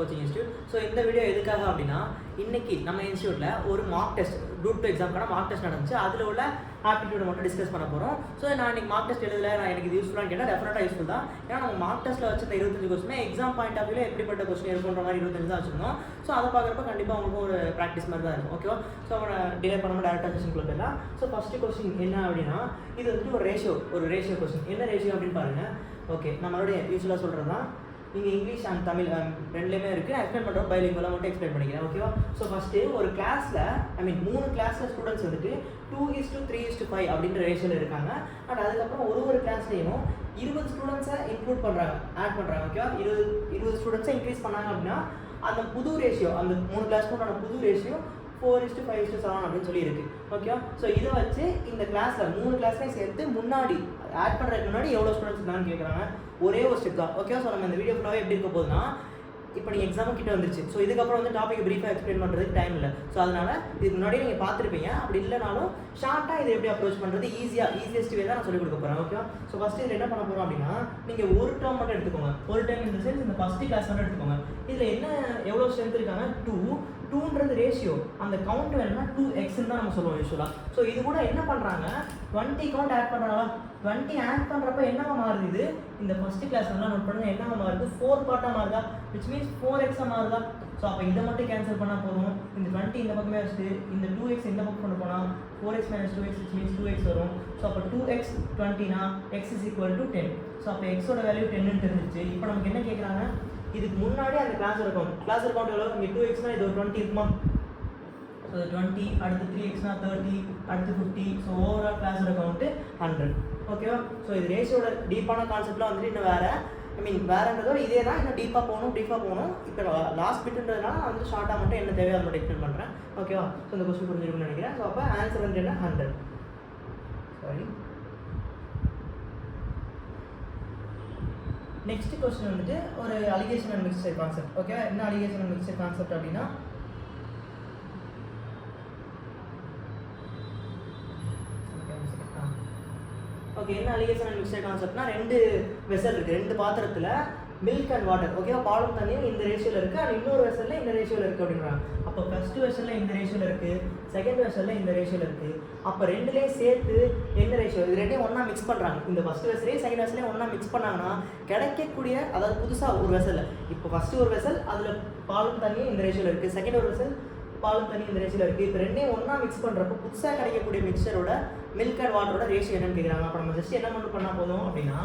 Coaching institute. So இந்த video எதுக்காக அப்படின்னா, இன்னைக்கு நம்ம இன்ஸ்டியூட்டில் ஒரு மார்க் டெஸ்ட் குரூப் 2 எக்ஸாம்க்கான மார்க் டெஸ்ட் நடந்துச்சு. அதில் உள்ள ஆப்டிடியூட் மட்டும் டிஸ்கஸ் பண்ண போகிறோம். ஸோ நான் இன்னைக்கு மார்க் டெஸ்ட் எழுதல, நான் எனக்கு இது யூஸ்ஃபுல்லாக கேட்டால் டெஃபினட்டாக யூஸ்ஃபுல் தான். ஏன்னா நம்ம மார்க் டெஸ்ட்டில் வச்சு 25 கொஸ்டின் எக்ஸாம் பாயிண்ட் ஆஃப் வியூவில் எப்படிப்பட்ட கொஸ்டின் இருக்குன்ற மாதிரி 25 தான் வச்சுருந்தோம். ஸோ அதை பார்க்குறப்ப கண்டிப்பாக உங்களுக்கு ஒரு ப்ராக்டிஸ் மாதிரி தான் இருக்கும். ஓகேவா? ஸோ அவனை டிலே பண்ணாமல் டேரக்டாக கொஸ்டின் போயிடலாம். ஸோ ஃபஸ்ட்டு கொஸ்டின் என்ன அப்படின்னா, இது வந்துட்டு ஒரு ரேஷியோ கொஸ்டின். என்ன ரேஷியோ அப்படின்னு பாருங்கள். ஓகே, நான் மறுபடியும் யூஸ்ஃபுல்லாக சொல்கிறது தான். நீங்கள் இங்கிலீஷ் அண்ட் தமிழ் ரெண்டுலேயுமே இருக்குது. நான் எக்ஸ்பிளைன் பண்ணுறோம், பைலிங்குவலாக மட்டும் எக்ஸ்பிளைன் பண்ணிக்கிறேன். ஓகேவா? ஸோ ஃபஸ்ட்டு ஒரு கிளாஸில் 3 கிளாஸில் ஸ்டூடெண்ட்ஸ் வந்துட்டு 2:3:5 அப்படின்ற ரேஷியோவில் இருக்காங்க. அண்ட் அதுக்கப்புறம் ஒரு கிளாஸ்லேயும் 20 ஸ்டூடெண்ட்ஸை இன்க்ளூட் பண்ணுறாங்க, ஆட் பண்ணுறாங்க. ஓகேவா? 20 ஸ்டூடெண்ட்ஸை இன்க்ரீஸ் பண்ணாங்க அப்படின்னா அந்த புது ரேஷியோ, அந்த 3 கிளாஸ்க்குண்டான புது ரேஷியோ 4:5:7 அப்படின்னு சொல்லி இருக்கு. ஓகேவா? ஸோ இதை வச்சு இந்த கிளாஸில் 3 கிளாஸ்லையும் சேர்த்து முன்னாடி ஆட் பண்ணுறதுக்கு முன்னாடி எவ்வளோ ஸ்டூடெண்ட்ஸ் இருக்காங்கன்னு கேட்குறாங்க. ஒரே ஒரு ஸ்டெப் தான். ஓகேவா? ஸோ நம்ம இந்த வீடியோ ஃபுல்லாகவே எப்படி இருக்க போகுதுன்னா, இப்போ நீங்கள் எக்ஸாமும் கிட்ட வந்துருச்சு. ஸோ இதுக்கப்புறம் வந்து டாபிக் ப்ரீஃபாக எக்ஸ்பிளைன் பண்ணுறதுக்கு டைம் இல்லை. ஸோ அதனால் இதுக்கு முன்னாடியே நீங்கள் பார்த்துருப்பீங்க. அப்படி இல்லைனாலும் ஷார்ட்டாக இதை எப்படி அப்ரோச் பண்ணுறது ஈஸியஸ்ட் வே தான் நான் சொல்லிக் கொடுக்க போகிறேன். ஓகேவா? ஸோ ஃபஸ்ட்டு இதில் என்ன பண்ண போகிறோம் அப்படின்னா, நீங்கள் ஒரு டேர்ம் மட்டும் எடுத்துக்கோங்க. ஒரு டைம் இந்த சென்ஸ் இந்த ஃபஸ்ட்டு கிளாஸ் மட்டும் எடுத்துக்கோங்க. இதில் என்ன எவ்வளோ ஸ்ட்ரென்த் இருக்காங்க? 2ன்றது ரேஷியோ. அந்த கவுண்ட் வேணும்னா 2x தான் நம்ம சொல்லுவோம் யூஸ்வலாக. ஸோ இது கூட என்ன பண்ணுறாங்க, 20 கவுண்ட் ஆட் பண்ணுறாங்களா? 20 ஆட் பண்ணுறப்ப என்னவா மாறுது? இது இந்த ஃபஸ்ட்டு கிளாஸ் நல்லா நோட் பண்ணுங்க. என்னவா மாறுது? 4 பார்ட்டாக மாறுதா? விச் மீன்ஸ் 4x மாறுதா? ஸோ அப்போ இதை மட்டும் கேன்சல் பண்ணால் போதும். இந்த 20 இந்த பக்கமே வச்சுட்டு இந்த 2x இந்த பக்கம் கொண்டு போனால் 4x - 2x which means 2x வரும். ஸோ அப்போ 2x 20னா x = 10. ஸோ அப்போ எக்ஸோட வேல்யூ 10ன்னு தெரிஞ்சிச்சு. இப்போ நமக்கு என்ன கேட்குறாங்க, இதுக்கு முன்னாடி அந்த கிளாஸ் கவுண்ட் எவ்வளோ? இங்கே 2xனா இது ஒரு 20 இருக்குமா? ஸோ 20, அடுத்து 3xனா 30, அடுத்து 50. ஸோ ஓவரால் கிளாஸோட கவுண்ட்டு 100. ஓகேவா? ஸோ இது ரேஷியோட டீப்பான கான்செப்ட்லாம் வந்துட்டு இன்னும் வேறன்றதோட இதே தான், இன்னும் டீப்பாக போகணும். இப்போ லாஸ்ட் பிட்டுன்றதுனால நான் வந்து ஷார்ட்டாக மட்டும் என்ன தேவையோ அதை மட்டும் எக்ஸ்பிளைன் பண்ணுறேன். ஓகேவா? ஸோ இந்த கொஸ்டின் புரிஞ்சிருக்குன்னு நினைக்கிறேன். ஸோ அப்போ ஆன்சர் வந்து என்ன? 100. சாரி, நெக்ஸ்ட் கொஸ்டின் வந்துட்டு ஒரு alligation and mixture concept. Okay, என்ன அலிகேஷன் அண்ட் மிக்சர் கான்செப்ட் அப்படின்னா, ஓகே என்ன அலிகேஷன் அண்ட் மிக்சர் கான்செப்ட்னா, 2 வெசல் இருக்குது, 2 பாத்திரத்தில் மில்க் அண்ட் வாட்டர். ஓகேவா? பாலும் தண்ணியும் இந்த ரேஷியோவில் இருக்குது, அண்ட் இன்னொரு வெசலில் இந்த ரேஷியோவில் இருக்குது அப்படின்றாங்க. அப்போ ஃபஸ்ட்டு வெசலில் இந்த ரேஷியோவில் இருக்குது, செகண்ட் வெசலில் இந்த ரேஷியோவில் இருக்குது. அப்போ ரெண்டுலேயும் சேர்த்து என்ன ரேஷியோ? இது ரெண்டையும் ஒன்றா மிக்ஸ் பண்ணுறாங்க. இந்த ஃபஸ்ட்டு வெசலையும் செகண்ட் வெசலையும் ஒன்றா மிக்ஸ் பண்ணாங்கன்னா கிடைக்கக்கூடிய, அதாவது புதுசாக ஒரு வெசல், இப்போ ஃபஸ்ட்டு ஒரு வெசல் அதில் பாலும் தண்ணியும் இந்த ரேஷியோவில் இருக்குது, செகண்ட் ஒரு வெசல் பாலும் தண்ணி இந்த ரேஷியோவில் இருக்குது. இப்போ ரெண்டையும் ஒன்றா மிக்ஸ் பண்ணுறப்போ புதுசாக கிடைக்கக்கூடிய மிக்சரோட மில்க் அண்ட் வாட்டரோட ரேஷியோ என்னன்னு கேட்குறாங்க. அப்போ நம்ம ஜஸ்ட் என்ன மட்டும் பண்ணால் போதும் அப்படின்னா,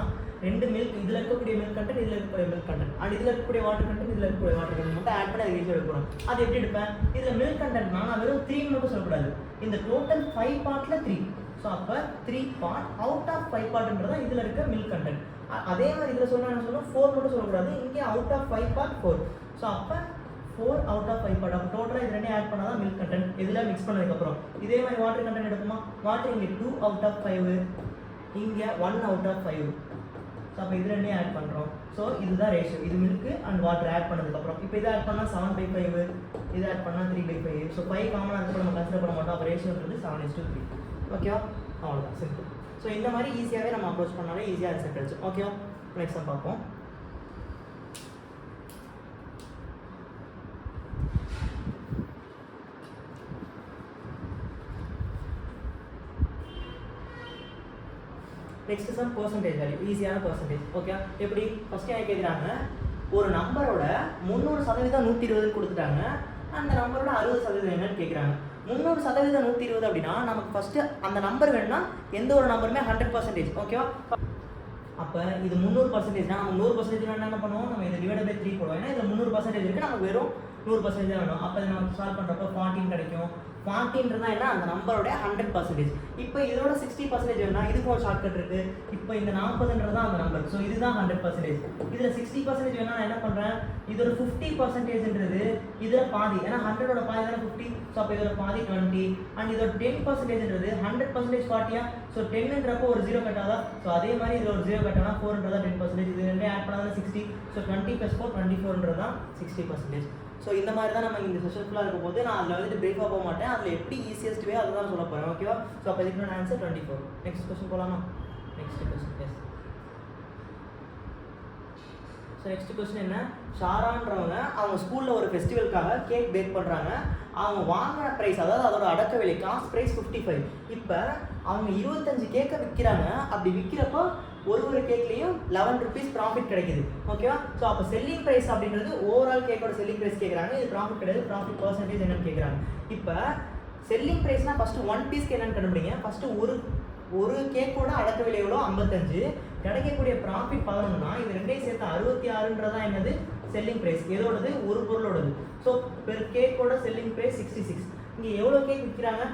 2 மில்க், இதில் இருக்கக்கூடிய மில்க் கண்டென்ட், இதில் இருக்கக்கூடிய மில்க் கண்டென்ட், அண்ட் இதில் இருக்கக்கூடிய வாட்டர் கண்டென்ட், இதில் இருக்கக்கூடிய வாட்டர் கண்டென்ட் மட்டும் ஆட் பண்ணி அது ரேஷியோ எடுக்கணும். அது எப்படி எடுப்பேன்? இதில் மில்க் கண்டென்ட்னா நான் வெறும் 3 மட்டும் சொல்லக்கூடாது, இந்த டோட்டல் 5 பார்ட்டில் 3. ஸோ அப்போ 3 பார்ட் அவுட் ஆஃப் 5 பார்ட்ன்றதான் இதில் இருக்க மில்க் கண்டென்ட். அதே மாதிரி இதில் என்ன சொல்லணும், 4 மட்டும் சொல்லக்கூடாது, இங்கே அவுட் ஆஃப் 5 பார்ட் 4. ஸோ அப்போ 4 அவுட் ஆஃப் 5 பார்ட். அப்போ டோட்டலாக இது ரெண்டையும் ஆட் பண்ணால் தான் மில்க் கண்டென்ட். இதில் மிக்ஸ் பண்ணதுக்கப்புறம் இதே மாதிரி வாட்டர் கண்டென்ட் எடுக்குமா? வாட்டர் இங்கே 2 அவுட் ஆஃப் 5, இங்கே 1 அவுட் ஆஃப் 5. ஸோ அப்போ இது ரெண்டையும் ஆட் பண்ணுறோம். ஸோ இதுதான் ரேஷியோ. இது மில்க் அண்ட் வாட்டர் ஆட் பண்ணதுக்கப்புறம் இப்போ இதை ஆட் பண்ணால் 7/5, இதை ஆட் பண்ணால் 3/5. ஸோ 5 காமனாக அதுக்கு நம்ம கன்சிடர் பண்ண மாட்டோம். அப்போ ரேஷியோன்றது 7:3. ஓகேவா? அவ்வளோதான், சிம்பிள். ஸோ இந்த மாதிரி ஈஸியாகவே நம்ம அப்ரோச் பண்ணாலே ஈஸியாக ஆன்சர் கிடைச்சு. ஓகேவா? நெக்ஸ்ட் டைம் பார்ப்போம். நெக்ஸ்ட் சம் பர்சன்டேஜ் வேல்யூ, ஈஸியான பர்சன்டேஜ். ஓகே, எப்படி? ஃபஸ்ட்டு என்ன கேட்குறாங்க, ஒரு நம்பரோட 300% 120 கொடுத்துட்டாங்க, அந்த நம்பரோட 60% என்னன்னு கேட்குறாங்க. 300% 120 அப்படின்னா நமக்கு ஃபஸ்ட்டு அந்த நம்பர் வேணும்னா எந்த ஒரு நம்பருமே 100%. ஓகேவா? அப்போ இது 300%னா நம்ம 100% வேணா என்ன பண்ணுவோம், நம்ம இதை டிவைட் பை 3 போடுவோம். ஏன்னா இதில் 300% இருக்குது, நமக்கு வெறும் 100% தான் வேணும். அப்போ இதை நம்ம சால்வ் பண்ணுறப்போ 14 கிடைக்கும். 14ன்றதா என்ன, அந்த நம்பரோட 100%. இப்போ இதோட 60% வேணும்னா இதுக்கு ஒரு ஷார்ட்கட் இருக்குது. இப்போ இந்த 40ன்றது அந்த நம்பர், ஸோ இதுதான் 100%. இதில் 60% வேணா நான் என்ன பண்ணுறேன், இதோட 50%ன்றது இதில் பாதி, ஏன்னா 100ஓட பாதி தானே 50. ஸோ அப்போ இதோட பாதி 20, அண்ட் இதோட 10%ன்றது 100% பார்ட்டியா. ஸோ 10ன்றப்போ ஒரு 0 கட்டாதா. ஸோ அதே மாதிரி இதில் ஒரு 0 கட்டானா 4ன்றதா 10%. இது ரெண்டே ஆட் பண்ணாதான் 60. ஸோ 20 + 4 24ன்றது தான் 60%. ஸோ இந்த மாதிரி தான் நம்ம இந்த செஷன் ஃபுல்லாக இருக்கும் போது நான் அதில் வந்துட்டு பிரேக்காக போக மாட்டேன். அதில் எப்படி ஈஸியஸ்ட் வே அதை தான் சொல்ல போகிறேன். ஓகேவா? ஸோ அப்போ இதுக்கு ஆன்சர் 24. நெக்ஸ்ட் கொஸ்டின் போகலாமா? Next question. Yes. So next question என்ன, ஷாரான்றவங்க அவங்க ஸ்கூலில் ஒரு ஃபெஸ்டிவலுக்காக கேக் பேக் பண்ணுறாங்க. அவங்க வாங்கின ப்ரைஸ், அதாவது அதோட அடக்க விலை காஸ்ட் ப்ரைஸ் 55. இப்போ அவங்க 25 கேக்கை விற்கிறாங்க. அப்படி விற்கிறப்போ ஒரு கேக்லேயும் 11 rupees ப்ராஃபிட் கிடைக்குது. ஓகேவா? ஸோ அப்போ செல்லிங் ப்ரைஸ் அப்படின்றது ஓவரால் கேக்கோட செல்லிங் ப்ரைஸ் கேட்குறாங்க. இது ப்ராஃபிட் கிடையாது, ப்ராஃபிட் பர்சன்டேஜ் என்னன்னு கேட்குறாங்க. இப்போ செல்லிங் ப்ரைஸ்னால் ஃபஸ்ட்டு 1 பீஸ்க்கு என்னென்னு கண்டுபிடிங்க. ஃபஸ்ட்டு ஒரு கேக்கோட அடக்க விலை எவ்வளோ 55, கிடைக்கக்கூடிய ப்ராஃபிட் 11னா இது ரெண்டையும் சேர்த்து 66ன்றதான் என்னது செல்லிங் ப்ரைஸ். எதோடது? ஒரு பொருளோடது. ஸோ பெர் கேக்கோட செல்லிங் ப்ரைஸ் 66. இங்கே எவ்வளோ கேக் விற்கிறாங்க?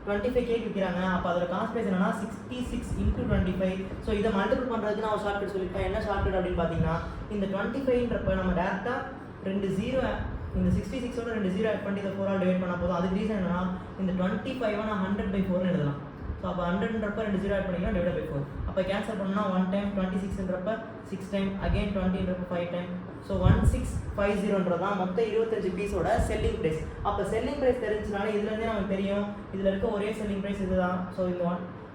25 கேக் விற்கிறாங்க. அப்போ அதோட காஸ்ட் ப்ரைஸ் என்னன்னா 66 × 25. ஸோ இதை மல்டிபிள் பண்ணுறதுக்கு நான் ஒரு ஷார்ட்கட் சொல்லியிருக்கேன். என்ன ஷார்ட்கட் அப்படின்னு பார்த்தீங்கன்னா, இந்த 25ன்றப்ப நம்ம டேரெக்டாக 2 0 இந்த 66ஓட 2 0 ஆட் பண்ணி இதை 4 ஆல் டிவைட் பண்ணால் போதும். அதுக்கு ரீசன் என்னன்னா, இந்த 25 நான் 100/4 எழுதலாம். ஸோ அப்போ 100ன்றப்ப 2 0 ஆட் பண்ணிக்கலாம், டிவைட் பை 4. அப்போ கேன்சல் பண்ணால் 1 டைம், 26ன்றப்ப 6 டைம், அகைன் 20ன்றப்ப 5 டைம். ஸோ 1650ன்றதான் மொத்தம் 25 பீஸோட செல்லிங் ப்ரைஸ். அப்போ செல்லிங் ப்ரைஸ் தெரிஞ்சுனாலே இதுலேருந்தே நமக்கு தெரியும் இதில் இருக்க ஒரே செல்லிங் ப்ரைஸ் இதுதான். ஸோ இந்த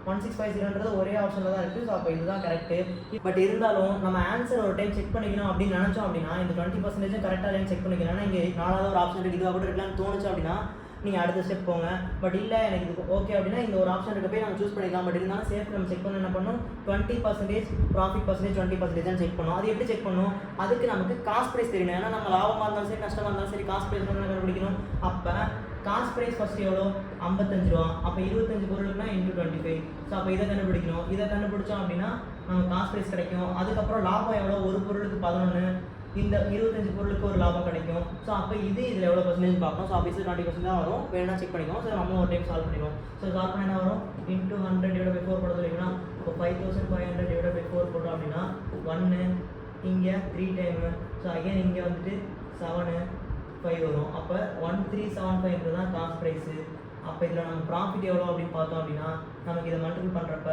1650ன்றது ஒரே ஆப்ஷனில் தான் இருக்குது. ஸோ அப்போ இதுதான் கரெக்டு. பட் இருந்தாலும் நம்ம ஆன்சர் ஒரு டைம் செக் பண்ணிக்கணும் அப்படின்னு நினச்சோம் அப்படின்னா, இந்த 20% கரெக்டாக இல்லைன்னு செக் பண்ணிக்கணும். ஏன்னா இங்கே 4வது ஒரு ஆப்ஷன் இருக்குது, இதுவாக கூட இருக்கலாம்னு தோணுச்சு அப்படின்னா நீங்கள் அடுத்த ஸ்டெப் போங்க. பட் இல்லை எனக்கு இது ஓகே அப்படின்னா இந்த ஒரு ஆப்ஷன் இருக்க போய் நம்ம சூஸ் பண்ணிக்கலாம். பட் இருந்தாலும் சேஃப் நம்ம செக் பண்ண என்ன பண்ணணும், 20% ப்ராஃபிட் பர்சன்டேஜ் 20% தான் செக் பண்ணணும். அது எப்படி செக் பண்ணணும்? அதுக்கு நமக்கு காஸ்ட் ப்ரைஸ் தெரியணும். ஏன்னா நம்ம லாபமாக இருந்தாலும் சரி நஷ்டமாக இருந்தாலும் சரி காஸ்ட் ப்ரைஸ் கண்டுபிடிக்கணும். அப்போ காஸ்ட் ப்ரைஸ் ஃபஸ்ட்டு எவ்வளோ? 55 ரூபா. அப்போ 25 பொருளுக்குனா × 25. ஸோ அப்போ இதை கண்டுபிடிக்கணும். இதை கண்டுபிடிச்சோம் அப்படின்னா நமக்கு காஸ்ட் ப்ரைஸ் கிடைக்கும். அதுக்கப்புறம் லாபம் எவ்வளோ? ஒரு பொருளுக்கு 11, இந்த 25 பொருளுக்கு ஒரு லாபம் கிடைக்கும். ஸோ அப்போ இதில் எவ்வளோ பர்சன்டேஜ் பார்க்கணும். ஸோ ஆஃபீஸில் 20% தான் வரும். வேணா செக் பண்ணிக்கோம். ஸோ நம்ம ஒரு டைம் சால்வ் பண்ணிடுவோம். ஸோ சால்வ் பண்ண என்ன வரும்? × 100/4 போட சொல்லிங்கன்னா, இப்போ 5500/4 போட்டோம் அப்படின்னா 1, இங்கே 3 டைமு. ஸோ அகைன் இங்கே வந்துட்டு 7, 5 வரும். அப்போ 1375 தான் காஸ்ட் ப்ரைஸு. அப்போ இதில் நம்ம ப்ராஃபிட் எவ்வளோ அப்படின்னு பார்த்தோம் அப்படின்னா, நமக்கு இதை மல்டிபிள் பண்ணுறப்ப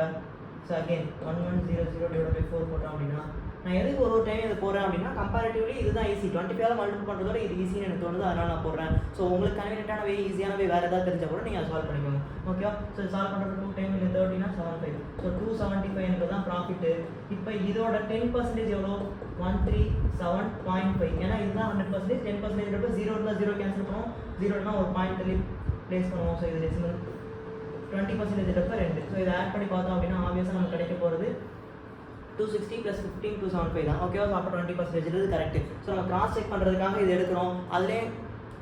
ஸோ அகைன் 1100/4 போட்டோம் அப்படின்னா, நான் எதுக்கு ஒரு டைம் இது போடுறேன் அப்படின்னா, கம்பேரிட்டிவ்லி இதுதான் ஈஸி. 25 மல்டிபிள் பண்ணுறதோட இது ஈஸின்னு எனக்கு தோணுது, அதனால் நான் போடுறேன். ஸோ உங்களுக்கு கன்வீனியன்ட்டான வே, ஈஸியான வே வேறு ஏதாவது தெரிஞ்சால் கூட நீங்கள் சால்வ் பண்ணிக்கோங்க. ஓகேவா? ஸோ சால்வ் பண்ணுறது 2 டைம் இல்லை 30னா 75. ஸோ 275 தான் ப்ராஃபிட்டு. இப்போ இதோட 10% எவ்வளோ? 137.5. ஏன்னா இதுதான் 100%. 10% 0 கேன்சல் பண்ணுவோம். 0னா ஒரு பாயிண்ட் தள்ளி ப்ளேஸ் பண்ணுவோம். ஸோ இது டெசிமல் 20% 2. ஸோ இதை ஆட் பண்ணி பார்த்தோம் அப்படின்னா ஆப்வியஸாக நமக்கு கிடைக்க போகிறது 260 + 15 275 தான். ஓகேவா? ஸோ அப்போ 20% கரெக்ட். ஸோ நம்ம கிராஸ் செக் பண்ணுறதுக்காக இது எடுக்கிறோம். அதுலேயே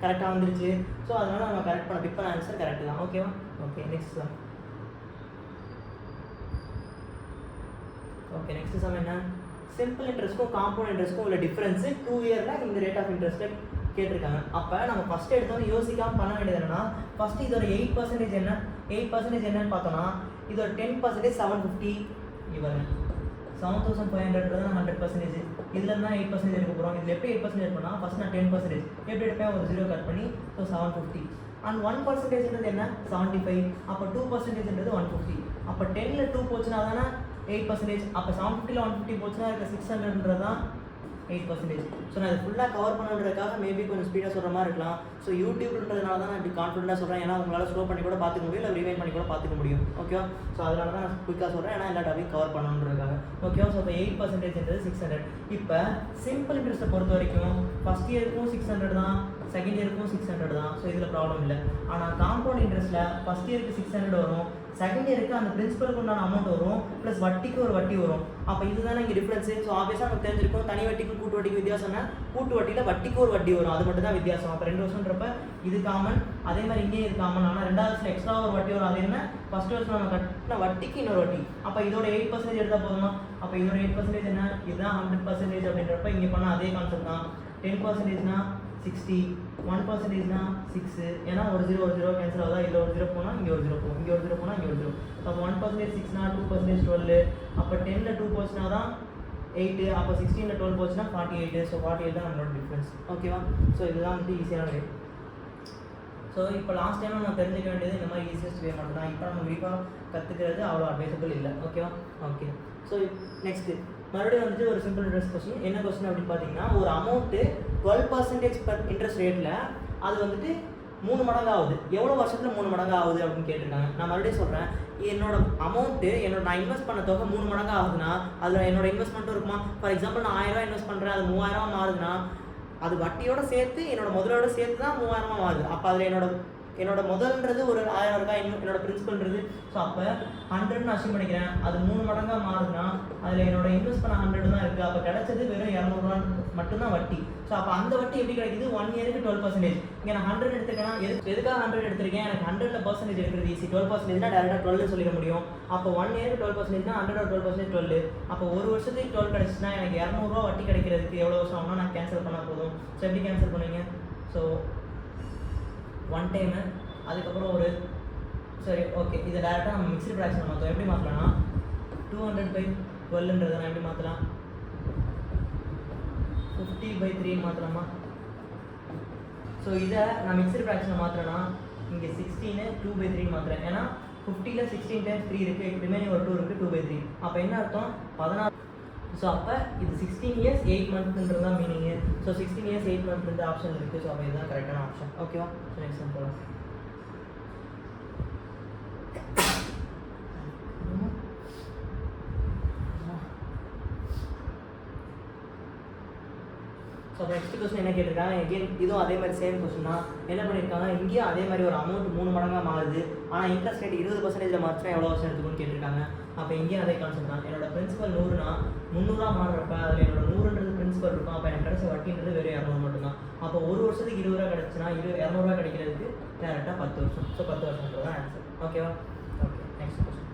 கரெக்டாக வந்துருச்சு. ஸோ அதனால் நம்ம கரெக்ட் பண்ண பிக் பண்ண ஆன்சர் கரெக்ட் தான். ஓகேவா? Okay next sum. Okay next sum என்ன, சிம்பிள் இன்ட்ரெஸ்ட்க்கும் காம்பவுண்ட் இன்ட்ரெஸ்ட்க்கும் உள்ள டிஃப்ரென்ஸ் 2 இயரில் இந்த ரேட் ஆஃப் இன்ட்ரெஸ்ட்டை கேட்டிருக்காங்க. அப்போ நம்ம ஃபஸ்ட்டு எடுத்தோம் யோசிக்காமல் பண்ண வேண்டியது என்னன்னா, ஃபஸ்ட்டு இதோட 8% என்ன, 8% என்னன்னு பார்த்தோன்னா, இதோட 10% 750 இவங்க 7500 தான் 100%. இதில் தான் 8% எடுக்க போகிறோம். இதில் எப்படி 8% எடுப்போம்னா, ஃபஸ்ட் நான் 10% எப்படி எடுப்பேன், ஒரு 0 கட் பண்ணி. ஸோ 750 அண்ட் 1% என்ன 75. அப்போ 2% 150. அப்போ 10ல் 2 போச்சுன்னா தானே 8%. அப்போ 750ல் 150 போச்சுன்னா இருக்க 600 தான் 8%. ஸோ நான் இது ஃபுல்லாக கவர் பண்ணுறதுக்காக மேபி கொஞ்சம் ஸ்பீடாக சொல்கிற மாதிரி இருக்கலாம். ஸோ யூடியூப்ன்றதுனால தான் நான் இப்படி கான்ஃபிடென்ட்டாக சொல்கிறேன். ஏன்னா உங்களால் ஸ்லோ பண்ணி கூட பார்த்துக்க முடியும், இல்லை ரிவைண்ட் பண்ணி கூட பார்த்துக்க முடியும். ஓகேவா? ஸோ அதனால தான் நான் குயிக்காக சொல்கிறேன். ஏன்னா எல்லா டாபிக் கவர் பண்ணணுன்றதுக்காக. ஓகேவா? ஸோ இப்போ 8% 600. இப்போ சிம்பிள் இன்ட்ரெஸ்ட்டை பொறுத்த வரைக்கும் ஃபஸ்ட் இயருக்கும் 600 தான், செகண்ட் இயருக்கும் 600 தான். ஸோ இதில் ப்ராப்ளம் இல்லை. ஆனால் காம்பவுண்ட் இன்ட்ரெஸ்ட்டில் ஃபஸ்ட் இயருக்கு 600 வரும், செகண்ட் இயருக்கு அந்த பிரின்சிபலுக்கு உண்டான அமௌண்ட் வரும், ப்ளஸ் வட்டிக்கு ஒரு வட்டி வரும். அப்போ இதுதானே இங்கே டிஃப்ரென்ஸு. ஸோ ஆப்வியஸாக நமக்கு தெரிஞ்சிருக்கும் தனி வட்டிக்கும் கூட்டு வட்டிக்கும் வித்தியாசம்னா, கூட்டு வட்டியில் வட்டிக்கு ஒரு வட்டி வரும், அது மட்டும் தான் வித்தியாசம். அப்போ 2 வருஷன்றப்ப இது காமன், அதே மாதிரி இங்கே இது காமன். ஆனால் 2வது வருஷம் எக்ஸ்ட்ரா ஒரு வட்டி வரும். அது என்ன, ஃபஸ்ட் வருஷம் நம்ம கட்டின வட்டிக்கு இன்னொரு வட்டி. அப்போ இதோட 8% எடுத்தால் போதுமா? அப்போ இதோட 8% என்ன, இதுதான் 100% அப்படின்றப்ப இங்கே பண்ணால் அதே கான்செப்ட் தான். 10%னா 60, 1%னா 6. ஏன்னா ஒரு 0 கேன்சல் ஆகுதா, இல்லை ஒரு 0 போனால் இங்கே ஒரு 0 போகும், இங்கே ஒரு 0 போனால் இங்கே ஒரு 0. அப்போ 1% 6னா 2% 12. அப்போ 10ல் 2 போச்சுன்னா தான் 8. அப்போ 16ல் 12 போச்சுன்னா 48. ஸோ 48 தான் நம்மளோட டிஃப்ரென்ஸ். ஓகேவா? ஸோ இதுதான் வந்து ஈஸியான வே. ஸோ இப்போ லாஸ்ட் டைம் நம்ம தெரிஞ்சுக்க வேண்டியது இந்த மாதிரி ஈஸியஸ்ட் வே மட்டும் தான். இப்போ நம்ம பிரீஃபாக கற்றுக்கிறது அவ்வளோ அட்வைசபிள் இல்லை. ஓகேவா? ஓகே. ஸோ நெக்ஸ்ட்டு மறுபடியும் வந்துட்டு ஒரு சிம்பிள் இன்ட்ரெஸ்ட் கொஸ்டின். என்ன கொஸ்டின் அப்படின்னு பார்த்தீங்கன்னா, ஒரு அமௌண்ட்டு 12% பர் இன்ட்ரெஸ்ட் ரேட்டில் அது வந்துட்டு 3 மடங்கு ஆகுது. எவ்வளோ வருஷத்தில் 3 மடங்கு ஆகுது அப்படின்னு கேட்டிருக்காங்க. நான் மறுபடியும் சொல்கிறேன், என்னோட அமௌண்ட்டு நான் இன்வெஸ்ட் பண்ண தொகை 3 மடங்கு ஆகுதுன்னா அதில் என்னோட இன்வெஸ்ட்மெண்ட்டும் இருக்குமா? ஃபார் எக்ஸாம்பிள் நான் 1000 இன்வெஸ்ட் பண்ணுறேன், அது 3000 மாறுதுன்னா அது வட்டியோட சேர்த்து என்னோட முதலோட சேர்த்து தான் 3000 மாறுது. அப்போ அதில் என்னோட முதல்ன்றது ஒரு 1000 இருக்கா, என்னோட பிரின்சிபல்ன்றது. ஸோ அப்போ 100ன்னு அசீவ் பண்ணிக்கிறேன், அது 3 மடங்காக மாறுதுன்னா அதில் என்னோட இன்வெஸ்ட் பண்ண 100 தான் இருக்குது. அப்போ கிடைச்சது வெறும் 200 மட்டும்தான் வட்டி. ஸோ அப்போ அந்த வட்டி எப்படி கிடைக்குது? 1 இயருக்கு 12%. இங்கே நான் 100 எடுத்துக்கேன்னா எதுக்காக 100 எடுத்திருக்கேன்? எனக்கு 100% எடுக்கிறது ஈஸி. 12%னா டேரெக்டாக 12 சொல்லிட முடியும். அப்போ 1 இயருக்கு 12%னா 100 12% 12. அப்போ ஒரு வருஷத்துக்கு 12 கிடச்சின்னா எனக்கு 200 ரூபா வட்டி கிடைக்கிறதுக்கு எவ்வளோ வருஷம் ஆகும்னா நான் கேன்சல் பண்ணால் போதும். ஸோ எப்படி கேன்சல் பண்ணுவீங்க? ஸோ 1 டைமு, அதுக்கப்புறம் ஒரு சரி ஓகே, இதை டேரெக்டாக நம்ம மிக்ஸ்டு ஃப்ராக்ஷன் மாற்றோம். எப்படி மாற்றலாம்னா 200/12ன்றதை நான் எப்படி மாற்றலாம்? 50/3 மாற்றலாமா? ஸோ இதை நான் மிக்ஸ்டு ஃப்ராக்ஷனை மாற்றுறேன்னா இங்கே 16 2/3 மாற்றுறேன். ஏன்னா 50ல் 16 × 3 இருக்குது, ரிமைனிங் ஒரு 2 இருக்குது, 2/3. அப்போ என்ன அர்த்தம்? 16. ஸோ அப்போ இது 16 இயர்ஸ் 8 மந்த்ன்றது தான் meaning. So 16 years 8 month option இருக்குது. ஸோ அப்போ இதுதான் கரெக்டான ஆப்ஷன். ஓகேவா? ஸோ நெக்ஸ்ட் போகலாம். ஸோ அப்போ நெக்ஸ்ட் கொஸ்டின் என்ன கேட்டிருக்காங்க? எகெயின் இதுவும் அதே மாதிரி சேம் கொஸ்டின் தான். என்ன பண்ணியிருக்காங்க? இங்கேயும் அதே மாதிரி ஒரு அமௌண்ட் 3 மடங்காக மாறுது, ஆனால் இன்ட்ரெஸ்ட் ரேட் 20% மாற்றினா எவ்வளோ வருஷம் எடுத்துக்குன்னு கேட்டிருக்காங்க. அப்போ இங்கேயும் அதே கான்செப்ட் தான். என்னோட பிரின்சிபல் 100னா 300 மாறுறப்ப அதில் என்னோட 100ன்றது பிரின்சிபல் இருக்கும். அப்போ எனக்கு கிடைச்ச வட்டின்றது வெறும் 200 மட்டும்தான். அப்போ ஒரு வருஷத்துக்கு 20 ரூபா கிடச்சுன்னா 200 ரூபா கிடைக்கிறதுக்கு டேரெக்டாக 10 வருஷம். ஸோ 10 வருஷன்றது தான் ஆன்சர். ஓகேவா? Okay, next question.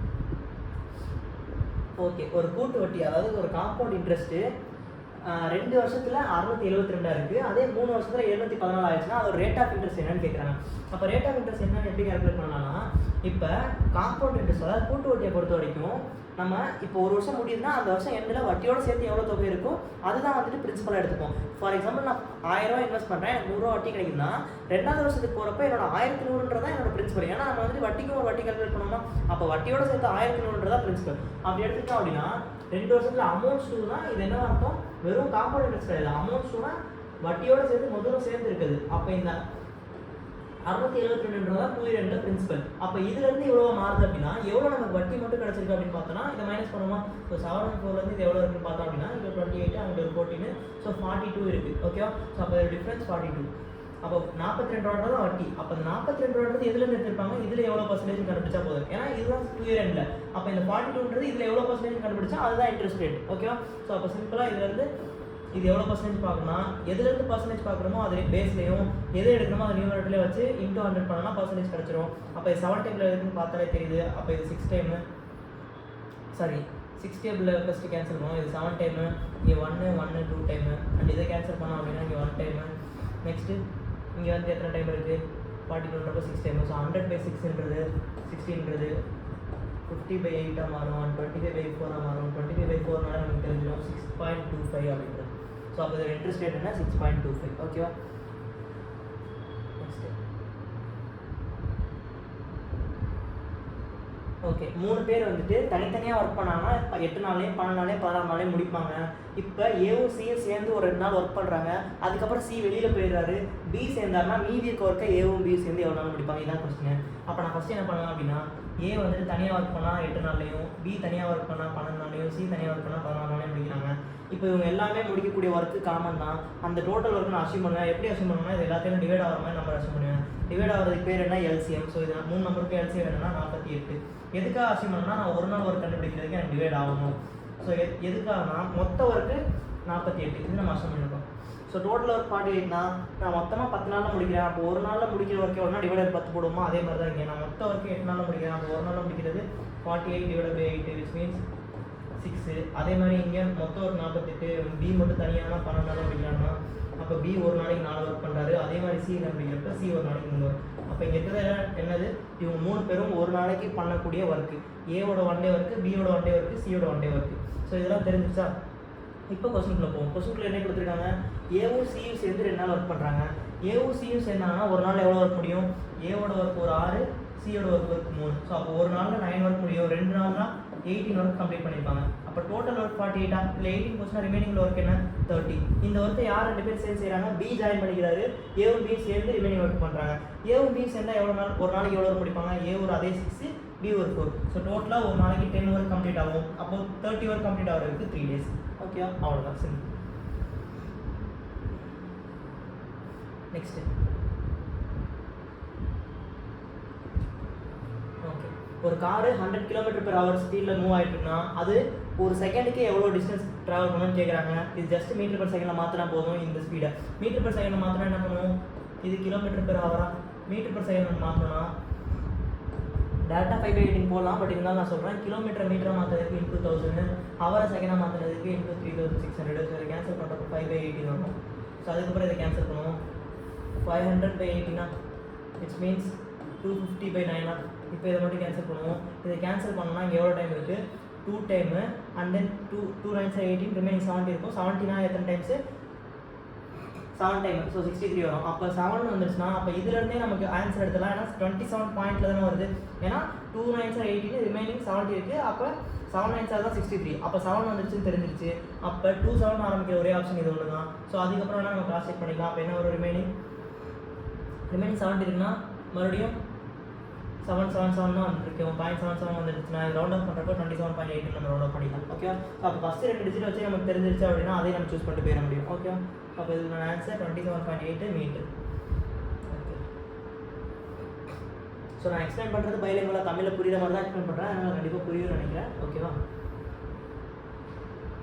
ஓகே, ஒரு கூட்டு வட்டி, அதாவது ஒரு காம்பவுண்ட் இன்ட்ரெஸ்ட்டு 2 வருஷத்தில் 672 இருக்குது, அதே 3 வருஷத்தில் 714 ஆயிடுச்சுன்னா அதோட ரேட் ஆஃப் இன்ட்ரெஸ்ட் என்னன்னு கேட்குறாங்க. அப்போ ரேட் ஆஃப் இன்ட்ரெஸ்ட் என்னன்னு எப்படி கால்குலேட் பண்ணலாம்னா, இப்போ காம்பவுண்ட் இன்ட்ரெஸ்ட் அதாவது கூட்டு வட்டியை பொறுத்த வரைக்கும் நம்ம இப்போ ஒரு வருஷம் முடியுதுன்னா அந்த வருஷம் எண்டில் வட்டியோட சேர்த்து எவ்வளோ தொகை இருக்கும் அதுதான் வந்துட்டு பிரின்சிபலாக எடுத்துப்போம். ஃபார் எக்ஸாம்பிள் நான் 1000 ரூபா இன்வெஸ்ட் பண்ணுறேன், எனக்கு 100 ரூபா வட்டி கிடைக்குதுன்னா 2வது வருஷத்துக்கு போகிறப்ப என்னோட 1100ன்றதான் என்னோட பிரின்சிபல். ஏன்னா நம்ம வந்துட்டு வட்டிக்கும் ஒரு வட்டி கால்குலேட் பண்ணோம்னா அப்போ வட்டியோட சேர்த்து 1100ன்றதான் பிரின்சிபல். அப்படி எடுத்துக்கிட்டோம் அப்படின்னா 2 வருஷத்தில் அமௌண்ட்ஸ் டூனா இது என்ன அர்த்தம்? வெறும் காம்பவுண்ட் இன்ட்ரெஸ்ட் கிடையாது. அமௌண்ட்ஸ் டூனா வட்டியோட சேர்த்து முதலும் சேர்ந்து இருக்குது. அப்போ இந்த 672ன்றதான் 2 பிரின்சிபல். அப்போ இதுலேருந்து எவ்வளோ மாறுது அப்படின்னா எவ்வளோ நமக்கு வட்டி மட்டும் கிடச்சிருக்கு அப்படின்னு பார்த்தோன்னா இதை மைனஸ் பண்ணுவோமா? ஸோ 704லேருந்து இது எவ்வளோ இருக்குன்னு பார்த்தோம் அப்படின்னா இங்கே 28, அங்கே ஒரு 14, ஸோ 42 இருக்குது. ஓகேவா? ஸோ அப்போ டிஃப்ரென்ஸ் 42. அப்போ 42 ரூபா தான் வட்டி. அப்போ அந்த 42 ரூபான்றது எதுலேருந்து எடுத்திருப்பாங்க? இதில் எவ்வளோ பர்சன்டேஜ் கண்டுபிடிச்சா போதும். ஏன்னா இதுதான் 2 இயர் எண்டில். அப்போ இந்த 42ன்றது இதில் எவ்வளோ பர்சன்டேஜ் கண்டுபிடிச்சா அதுதான் இன்ட்ரெஸ்ட் ரேட். ஓகேவா? ஸோ அப்போ சிம்பிளாக இதுலேருந்து இது எவ்வளோ பர்சன்டேஜ் பார்க்கணும்னா எதுலேருந்து பர்சன்டேஜ் பார்க்குறோமோ அது பேஸ்லையும் எது எடுக்கணுமோ அது நியூமரேட்டர்லேயே வச்சு இன்டூ 100 பண்ணால் பர்சன்டேஜ் கிடச்சிரும். அப்போ இது 7 டேபிள் இருக்குன்னு பார்த்தாலே தெரியுது. அப்போ இது 6 டைமு, சாரி 6 டேபிளில் ஃபஸ்ட்டு கேன்சல் பண்ணுவோம். இது 7 டைமு, இங்கே 1 1 2 டைமு, அண்ட் இதை கேன்சல் பண்ணோம் அப்படின்னா இங்கே 1 டைமு. நெக்ஸ்ட்டு இங்கே வந்து எத்தனை டைம் இருக்குது? 42ன்றப்போ 6 டைமு. ஸோ 100/6ன்றது 16ன்றது 50/8 மாறும், 25/4 மாறும். 25/4னால நமக்கு தெரிஞ்சிடும் 6.25 அப்படின்றது. ஸோ அப்போ இதோட இன்ட்ரெஸ்ட் ரேட் என்ன? 6.25. ஓகேவா? நெக்ஸ்ட் ஓகே, 3 பேர் வந்துட்டு தனித்தனியாக ஒர்க் பண்ணாங்கன்னா 8 நாள்லேயும் 12 நாள்லேயும் 16 நாள்லேயும் முடிப்பாங்க. இப்போ ஏவும் சியும் சேர்ந்து ஒரு 2 நாள் ஒர்க் பண்ணுறாங்க, அதுக்கப்புறம் சி வெளியில் போயிடுறாரு, பி சேர்ந்தாருன்னா மீதி இருக்க ஒர்க்கை ஏவும் பி சேர்ந்து எவ்வளோ நாள் முடிப்பாங்க? இதான் கொஸ்டின். அப்போ நான் ஃபஸ்ட்டு என்ன பண்ணுவேன் அப்படின்னா ஏ வந்துட்டு தனியாக ஒர்க் பண்ணால் 8 நாள்லையும், பி தனியாக ஒர்க் பண்ணால் 12 நாள்லையும், சி தனியாக ஒர்க் பண்ணால் 14 நாள்லையும் முடிக்கிறாங்க. இப்போ இவங்க எல்லாமே முடிக்கக்கூடிய ஒர்க்கு காமன் தான். அந்த டோட்டல் ஒர்க்கு நான் அசீவ் பண்ணுவேன். எப்படி அசீவ் பண்ணுவேன்னா இது எல்லாத்தையும் டிவைட் ஆகிற மாதிரி நம்பர் அசீவ் பண்ணுவேன். டிவைட் ஆகிறதுக்கு பேர் என்ன? எல்சிஎம். ஸோ இது 3 நம்பருக்கு எல்சிஎம் என்னன்னா 48. எதுக்காக அசீவ் பண்ணணும்னா நான் ஒரு நாள் ஒர்க் கண்டுபிடிக்கிறதுக்கு எனக்கு டிவைட் ஆகணும். ஸோ எதுக்காகனா மொத்த ஒர்க்கு 48 இது நம்ம அசீவ் பண்ணிருக்கோம். ஸோ டோட்டல் ஒர்க் 48னா நான் மொத்தமாக 10 நாளில் முடிக்கிறேன். அப்போ ஒரு நாளில் முடிக்கிற ஒர்க்கு எவ்வளோனா டிவைடட் 10 போடுவோமா? அதே மாதிரி தான் இங்கே நான் மொத்த ஒர்க்கு 8 நாளில் முடிக்கிறேன். அப்போ ஒரு நாளில் முடிக்கிறது 48/8 விச் மீன்ஸ் 6. அதே மாதிரி இங்கே மொத்தம் ஒரு 48. பி மட்டும் தனியாக 12 நாளில் முடிக்கிறான்னா அப்போ பி ஒரு நாளைக்கு 4 ஒர்க் பண்ணுறாரு. அதே மாதிரி சி அப்படிங்கிறப்ப சி ஒரு நாளைக்கு 3 ஒர்க். அப்போ இங்கே இருக்கிறது என்னது? இவங்க 3 பேரும் ஒரு நாளைக்கு பண்ணக்கூடிய ஒர்க்கு. ஏவோட 1 டே ஒர்க்கு, பியோட 1 டே ஒர்க்கு, சியோட 1 டே ஒர்க்கு. ஸோ இதெல்லாம் தெரிஞ்சிச்சா? இப்போ கொஸ்டின்குள்ளே போவோம். கொஸ்டின்குள்ளே என்ன கொடுத்துருக்காங்க? ஏவும் சியும் சேர்ந்து 2 நாள் ஒர்க் பண்ணுறாங்க. ஏவும் சியும் சேர்ந்தாங்கன்னா ஒரு நாள் எவ்வளோ ஒர்க் முடியும்? ஏவோட ஒர்க் ஒரு 6, சியோட ஒர்க் 3. ஸோ அப்போ ஒரு நாளில் 9 ஒர்க் முடியும். 2 நாள்னா 18 ஒர்க் கம்ப்ளீட் பண்ணியிருப்பாங்க. அப்போ அப்போ டோட்டல் ஒர்க் 48 இதில் 18 போச்சுன்னா ரிமைனிங் ஒர்க் என்ன 30. இந்த ஒர்க்கை யார் 2 பேர் சேர்ந்து செய்கிறாங்க, பி ஜாயின் பண்ணிக்கிறாரு, ஏவும் பி சேர்ந்து ரிமைனிங் ஒர்க் பண்ணுறாங்க. ஏவும் பி சேர்ந்தால் எவ்வளோ நாள், ஒரு நாளைக்கு எவ்வளோ ஒர்க் முடிப்பாங்க, ஏ ஒரு அதே 6, பி ஒரு 4. ஸோ டோட்டலாக ஒரு நாளைக்கு 10 ஒர்க் கம்ப்ளீட் ஆகும். அப்போ 30 ஒர்க் கம்ப்ளீட் ஆகிறதுக்கு 3 days. ஓகே, அவ்வளோதான் சிம்பிள். நெக்ஸ்ட் ஓகே, ஒரு காரு 100 km/h ஸ்பீடில் மூவ் ஆகிட்டுருக்குன்னா அது ஒரு செகண்டுக்கு எவ்வளோ டிஸ்டன்ஸ் ட்ராவல் பண்ணணும்னு கேட்குறாங்க. இது ஜஸ்ட் மீட்டர்/செகண்டில் மாற்றினா போதும். இந்த ஸ்பீடை மீட்டர்/செகண்டில் மாற்றினா என்ன பண்ணுவோம், இது km/h மீட்டர்/செகண்ட் மாற்றணும்னா டேரெக்டாக 5/18 போடலாம். பட் இருந்தாலும் நான் சொல்கிறேன், மீட்டராக மாற்றுறதுக்கு into 1000, ஹவரை செகண்டாக மாற்றுறதுக்கு into 3600. ஸோ இதை கேன்சல் பண்ணுறப்போ 5/18 வரும். ஸோ அதுக்கப்புறம் இதை கேன்சல் பண்ணுவோம். 500/18 இட்ஸ் மீன்ஸ் 250/9. இப்போ இதை மட்டும் கேன்சல் பண்ணுவோம். இதை கேன்சல் பண்ணோம்னா இங்கே எவ்வளோ டைம் இருக்குது, 2 டைமு அண்ட் தென் 2 9 18 ரிமைனிங் 70 இருக்கும். 70னா எத்தனை டைம்ஸு, 7 டைம். ஸோ 63 வரும். அப்போ 7 வந்துருச்சுன்னா அப்போ இதுலேருந்தே நமக்கு ஆன்சர் எடுத்துலாம். ஏன்னா 27 பாயிண்ட்டில் தானே வருது. ஏன்னா 2 9 18 ரிமைனிங் 70 இருக்குது. அப்போ 7 9 தான் 63. அப்போ 7 வந்துருச்சுன்னு தெரிஞ்சிருச்சு. அப்போ 27 ஆரம்பிக்கிற ஒரே ஆப்ஷன் இது ஒன்று தான். ஸோ அதுக்கப்புறம் வேணால் நம்ம கிராஸ் செக் பண்ணிக்கலாம். அப்போ என்ன ஒரு ரிமைனிங் 70 இருக்குன்னா மறுபடியும் 777 தான் வந்துருக்கோம். 0.77 வந்துருச்சுன்னா ரவுண்ட் அப் பண்ணுறப்போ 27.8 நம்ம ரவுண்ட் அப் பண்ணிக்கலாம். ஓகே, ஸோ அப்போ ஃபஸ்ட்டு 2 டிஜிட் வச்சு நமக்கு தெரிஞ்சிருச்சு அப்படின்னா அதே நம்ம சூஸ் பண்ணிட்டு போயிட முடியும். ஓகே, அப்போ இதுக்கு ஆன்சர் 27.8 மீட்டர். ஓகே, ஸோ நான் எக்ஸ்பிளைன் பண்ணுறது பைலிங்குவலாக தமிழில் புரியுற மாதிரி தான் எக்ஸ்பிளைன் பண்ணுறேன். அதனால் கண்டிப்பாக புரியும்னு நினைக்கிறேன். ஓகேவா,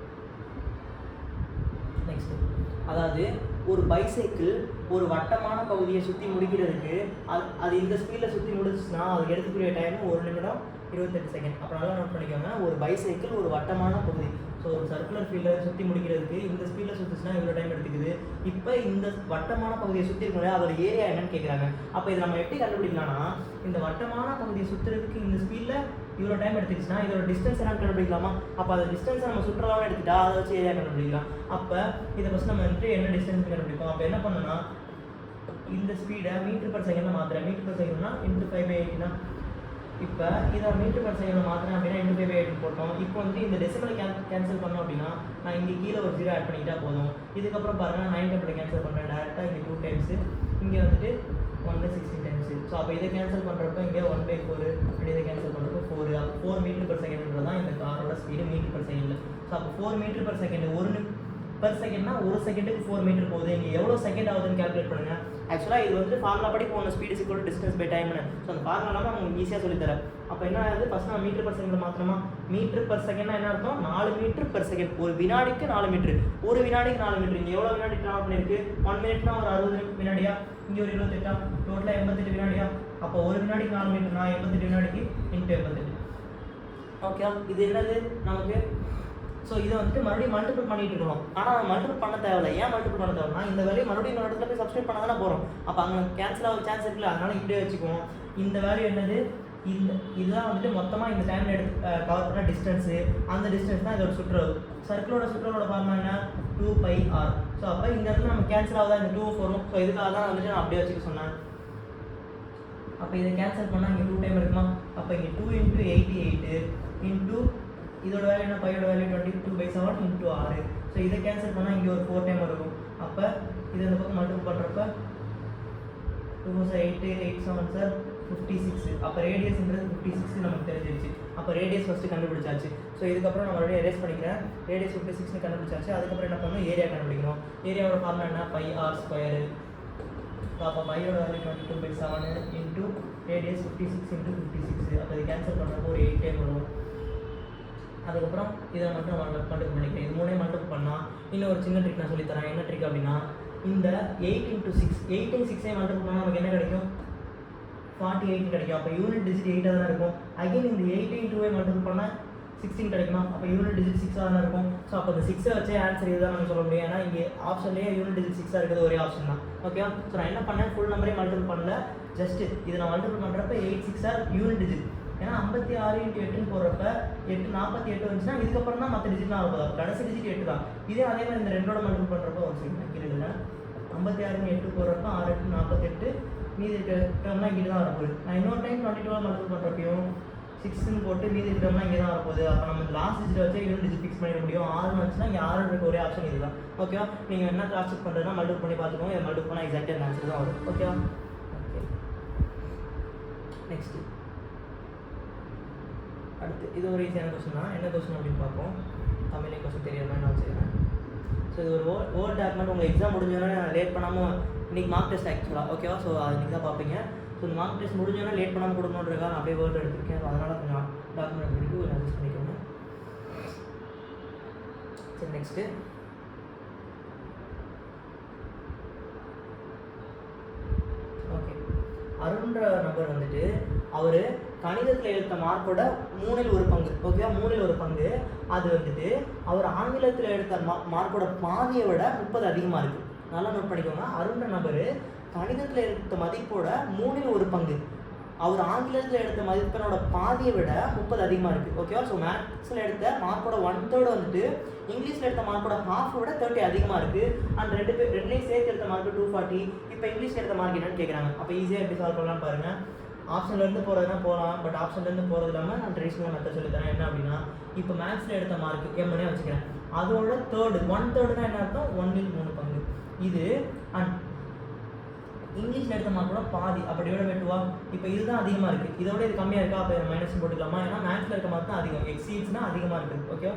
நெக்ஸ்ட் அதாவது ஒரு பைசைக்கிள் ஒரு வட்டமான பகுதியை சுற்றி முடிக்கிறதுக்கு அது இந்த ஸ்பீடில் சுற்றி முடிச்சுன்னா அதுக்கு எடுத்துக்கூடிய டைம் 1 நிமிடம் 28 செகண்ட். அப்புறம் நல்லா நோட் பண்ணிக்கோங்க, ஒரு பைசைக்கிள் ஒரு வட்டமான பகுதி, ஸோ ஒரு சர்க்குலர் ஃபீல்டை சுற்றி முடிக்கிறதுக்கு இந்த ஸ்பீடில் சுற்றுச்சுன்னா இவ்வளோ டைம் எடுத்துக்குது. இப்போ இந்த வட்டமான பகுதியை சுற்றி இருக்கணும், அதோட ஏரியா என்னன்னு கேட்குறாங்க. அப்போ இதை நம்ம எப்படி கண்டுபிடிக்கலாம்னா, இந்த வட்டமான பகுதியை சுற்றுறதுக்கு இந்த ஸ்பீடில் இவ்வளோ டைம் எடுத்துக்கிச்சுன்னா இதோட டிஸ்டன்ஸ் என்ன கண்டுபிடிக்கலாமா. அப்போ அந்த டிஸ்டன்ஸை நம்ம சுற்றுலாவும் எடுத்துக்கிட்டா அதை வச்சு ஏரியா கண்டுபிடிக்கலாம். அப்போ இதை ஃபஸ்ட் நம்ம வந்துட்டு என்ன டிஸ்டன்ஸ் கண்டுபிடிப்போம். அப்போ என்ன பண்ணணும்னா, இந்த ஸ்பீடை மீட்டர்/செகண்டில் மாற்றுறேன். மீட்டர்/செகண்ட்னா into 5/18. இப்போ இதை மீட்டர்/செகண்டில் மாற்றுறேன் அப்படின்னா into 5/18 போட்டோம். இப்போ வந்து இந்த டெசிமலை கேன்சல் பண்ணோம் அப்படின்னா நான் இங்கே கீழே ஒரு 0 ஆட் பண்ணிக்கிட்டா போதும். இதுக்கப்புறம் பாருங்கள் 9 டைமில் கேன்சல் பண்ணுறேன் டேரெக்டாக. இங்கே 2 டைம்ஸு, இங்கே வந்துட்டு 1/16 டைம்ஸு. ஸோ அப்போ இதை கேன்சல் பண்ணுறப்ப இங்கே 1/4 அப்படி இதை கேன்சல் பண்ணுறப்போ 4. அப்போ 4 மீட்டர்/செகண்ட் தான் இந்த காரோட ஸ்பீடு மீட்டர்/செகண்டில். ஸோ அப்போ 4 மீட்டர்/செகண்ட், 1 per செகண்ட்னா 1 செகண்டுக்கு 4 மீட்டர் போகுது. இங்கே எவ்வளோ செகண்ட் ஆகுதுன்னு கேல்குலேட் பண்ணுங்கள். ஆக்சுவலாக இது வந்து ஃபார்முலா படி போகணும், ஸ்பீடு இக்குவல் டிஸ்டன்ஸ் பை டைம்னு. ஸோ அந்த ஃபார்முலாவை உங்களுக்கு ஈஸியாக சொல்லித்தரேன். அப்போ என்ன ஆகுது, ஃபஸ்ட் நான் மீட்டர்/செகண்டில் மாத்திரமா. மீட்டர்/செகண்ட்னா என்ன அர்த்தம், 4 மீட்டர்/செகண்ட். ஒரு வினாடிக்கு 4 மீட்டர், ஒரு வினாடிக்கு 4 மீட்டர். இங்கே எவ்வளோ வினாடி ட்ராவல் பண்ணியிருக்கு, 1 மினிட்னா ஒரு 60 வினாடியா, இங்கே ஒரு 28, டோட்டலாக 88 வினாடியா. அப்போ ஒரு வினாடிக்கு 4 மீட்டர்னா 88 வினாடிக்கு இன்ட்டு 88. ஓகே, இது என்னது நமக்கு. ஸோ இதை வந்துட்டு மறுபடியும் மல்டிபிள் பண்ணிட்டு இருக்கணும். ஆனால் மல்டிபிள் பண்ண தேவையில்லை. ஏன் மல்டிபிள் பண்ண தேவைன்னா, இந்த வேலையை மறுபடியும் இன்னொரு இடத்துல போய் சப்ஸ்கிரைப் பண்ண தானே போகிறோம். அப்போ அங்கே கேன்சல் ஆக சான்ஸ் இருக்குல்ல, அதனால இப்படியே வச்சுக்குவோம். இந்த வேல்யூ என்னது, இதுதான் வந்துட்டு மொத்தமாக இந்த டைமில் கவர் பண்ண டிஸ்டன்ஸு. அந்த டிஸ்டன்ஸ் தான் இதோட சுற்றுலவு. சர்க்கிளோட சுற்றுலோட ஃபார்முலா என்ன, 2πr. ஸோ அப்போ இந்த இடத்துல நம்ம கேன்சல் ஆகுதா, இந்த 2 வரும். ஸோ இதுக்காக தான் வந்துட்டு நான் அப்படியே வச்சுக்க சொன்னேன். அப்போ இதை கேன்சல் பண்ணால் இங்கே 2 டைம் இருக்குமா. அப்போ இங்கே 2 × 88 இன்ட்டு இதோட வேல்யூ என்ன, 5ஓட வேல்யூ 22/7 இன்ட்டு 6. ஸோ இதை கேன்சல் பண்ணால் இங்கே ஒரு 4 டைம் இருக்கும். அப்போ இதை இந்த பக்கம் மல்டிபிள் பண்ணுறப்ப 2 8 8 7 சார் 56. அப்போ ரேடியஸ்ன்றது 56 நமக்கு தெரிஞ்சிருச்சு. அப்போ ரேடியஸ் ஃபஸ்ட்டு கண்டுபிடிச்சாச்சு. ஸோ இதுக்கப்புறம் நான் மறுபடியும் எரேஸ் பண்ணிக்கிறேன். ரேடியஸ் 56 கண்டுபிடிச்சாச்சு. அதுக்கப்புறம் என்ன பண்ணணும், ஏரியா கண்டுபிடிக்கணும். ஏரியாவோட ஃபார்முலா என்ன, πr². ஸோ அப்போ பையோட வேல்யூ 22/7 இன்ட்டு ரேடியஸ் 56 × 56. அப்போ இது கேன்சல் பண்ணுறப்போ ஒரு 8 டைம் வரும். அதுக்கப்புறம் இதை மட்டும் மல்டிபிள் பண்ணிக்கிறேன். இது 3 மல்டிபிள் பண்ணால் இன்னும் ஒரு சின்ன ட்ரிக் நான் சொல்லித்தரேன். என்ன ட்ரிக் அப்படின்னா, இந்த 8 × 6 8 × 6 மல்டிபிள் பண்ணால் நமக்கு என்ன கிடைக்கும், 48 கிடைக்கும். அப்போ யூனிட் டிஜிட் 8 தான் இருக்கும். அகைன் இந்த 8 × 2 மல்டிபிள் பண்ணால் 16 கிடைக்குமா. அப்போ யூனிட் டிஜிட் 6 தான் இருக்கும். ஸோ அப்போ இந்த 6 வச்சே ஆன்சர் இதுதான் நம்ம சொல்ல முடியும். ஏன்னா இங்கே ஆப்ஷன்லேயே யூனிட் டிஜிட் 6 இருக்கிறது ஒரே ஆப்ஷன் தான். ஓகேவா. ஸோ நான் என்ன பண்ணேன், ஃபுல் நம்பரே மல்டிபிள் பண்ணல. ஜஸ்ட் இதை நான் மல்டிபிள் பண்ணுறப்ப 8 6 யூனிட் டிஜிட். ஏன்னா 56 × 8 போடுறப்ப 8 48 வந்துச்சுன்னா இதுக்கப்புறம் தான் மற்ற டிஜிட்லாம் வரப்போகுது. கடைசி டிஜிட் 8 தான். இதே அதே மாதிரி இந்த ரெண்டோட மல்டிபிள் பண்ணுறப்போ ஒரு செகண்ட் கீழே 56 × 8 போடுறப்ப 6 8 48 மீதி இருக்க டேர்ம்லாம் இங்கே தான் வரப்போகுது. நான் இன்னொரு டைம் 22 மல்டிபிள் பண்ணுறப்பையும் 6ன்னு போட்டு மீதி இருக்கிறோம்னா இங்கே தான் வரப்போகுது. அப்போ நம்ம லாஸ்ட் டிஜிட் வச்சு இன்னும் டிஜிட் ஃபிக்ஸ் பண்ணிட முடியும். 6ன்னு வச்சுன்னா இங்கே 6 இருக்க ஒரே ஆப்ஷன் இதுதான். ஓகேவா? நீங்கள் என்ன கிராஸ் செக் பண்ணுறதுனா மல்டிபிள் பண்ணி பார்த்துக்கோங்க. இதை மல்டிபிள் பண்ணால் எக்ஸாக்டாக ஆன்சர் தான் வரும். ஓகேவா? ஓகே, நெக்ஸ்ட் அடுத்து இது ஒரு ஈஸியான கொஸ்டின் தான். என்ன கொஸ்டின் அப்படின்னு பார்ப்போம். தமிழே கொஸ்டின் தெரியாத மாதிரி நான் வச்சுக்கிறேன். ஸோ இது ஒரு வேர்ட் டாக்குமெண்ட். உங்கள் எக்ஸாம் முடிஞ்சோன்னா லேட் பண்ணாமல் இன்றைக்கி மார்க் டெஸ்ட் ஆக்சுவலாக. ஓகேவா? ஸோ அது இன்றைக்கி தான் பார்ப்பீங்க. ஸோ இந்த மார்க் டெஸ்ட் முடிஞ்சோன்னா லேட் பண்ணாமல் கொடுக்கணுன்றதுக்காக நான் அப்படியே வேர்ட் எடுத்துருக்கேன். ஸோ அதனால் கொஞ்சம் டாக்குமெண்ட் எடுத்து கொஞ்சம் அட்ஜஸ்ட் பண்ணிக்கோங்க. சரி, நெக்ஸ்ட்டு ஓகே, அருண்ன்ற நபர் வந்துட்டு அவர் கணிதத்தில் எடுத்த மார்க்கோட 3ல் 1 பங்கு. ஓகேவா? 3ல் 1 பங்கு அது வந்துட்டு அவர் ஆங்கிலத்தில் எடுத்த மார்க்கோட பாதியை விட 30 அதிகமாக இருக்குது. நல்லா நோட் பண்ணிக்கோங்க. அருண்ன்ற நபர் கணிதத்தில் எடுத்த மதிப்போட 3ல் 1 பங்கு அவர் ஆங்கிலத்தில் எடுத்த மதிப்பெண்ணோட பாதியை விட 30 அதிகமாக இருக்குது. ஓகேவா? ஸோ மேத்ஸில் எடுத்த மார்க்கோட 1/3 வந்துட்டு இங்கிலீஷில் எடுத்த மார்க்கோட ஹாஃபை விட 30 அதிகமாக இருக்குது. அண்ட் ரெண்டுலேயும் சேர்த்து எடுத்த மார்க்கு 240. இப்போ இங்கிலீஷில் எடுத்த மார்க் என்னன்னு கேட்குறாங்க. அப்போ ஈஸியாக எப்படி சால்வ் பண்ணலாம்னு பாருங்கள். ஆப்ஷன்லேருந்து போகிறதுனா போகலாம். பட் ஆப்ஷன்லேருந்து போகிறது இல்லாமல் நான் ட்ரெடிஷ்னல் மெத்தட் சொல்லித்தரேன். என்ன அப்படின்னா, இப்போ மேத்ஸில் எடுத்த மார்க் எம்னே வச்சுக்கிறேன். அதோட 1/3 என்ன அர்த்தம்? 1ல் 3 பங்கு இது. அண்ட் இங்கிலீஷில் எடுத்த மார்க்கோட பாதி அப்படி விட வெட்டுவா. இப்போ இதுதான் அதிகமாக இருக்குது, இதோட இது கம்மியாக இருக்கா? அப்போ மைனஸ் போட்டுக்கலாமா? ஏன்னா மேத்ஸில் இருக்க மார்க் தான் அதிகம், எக்ஸீட்ஸ்னால் அதிகமாக இருக்குது. ஓகேவா?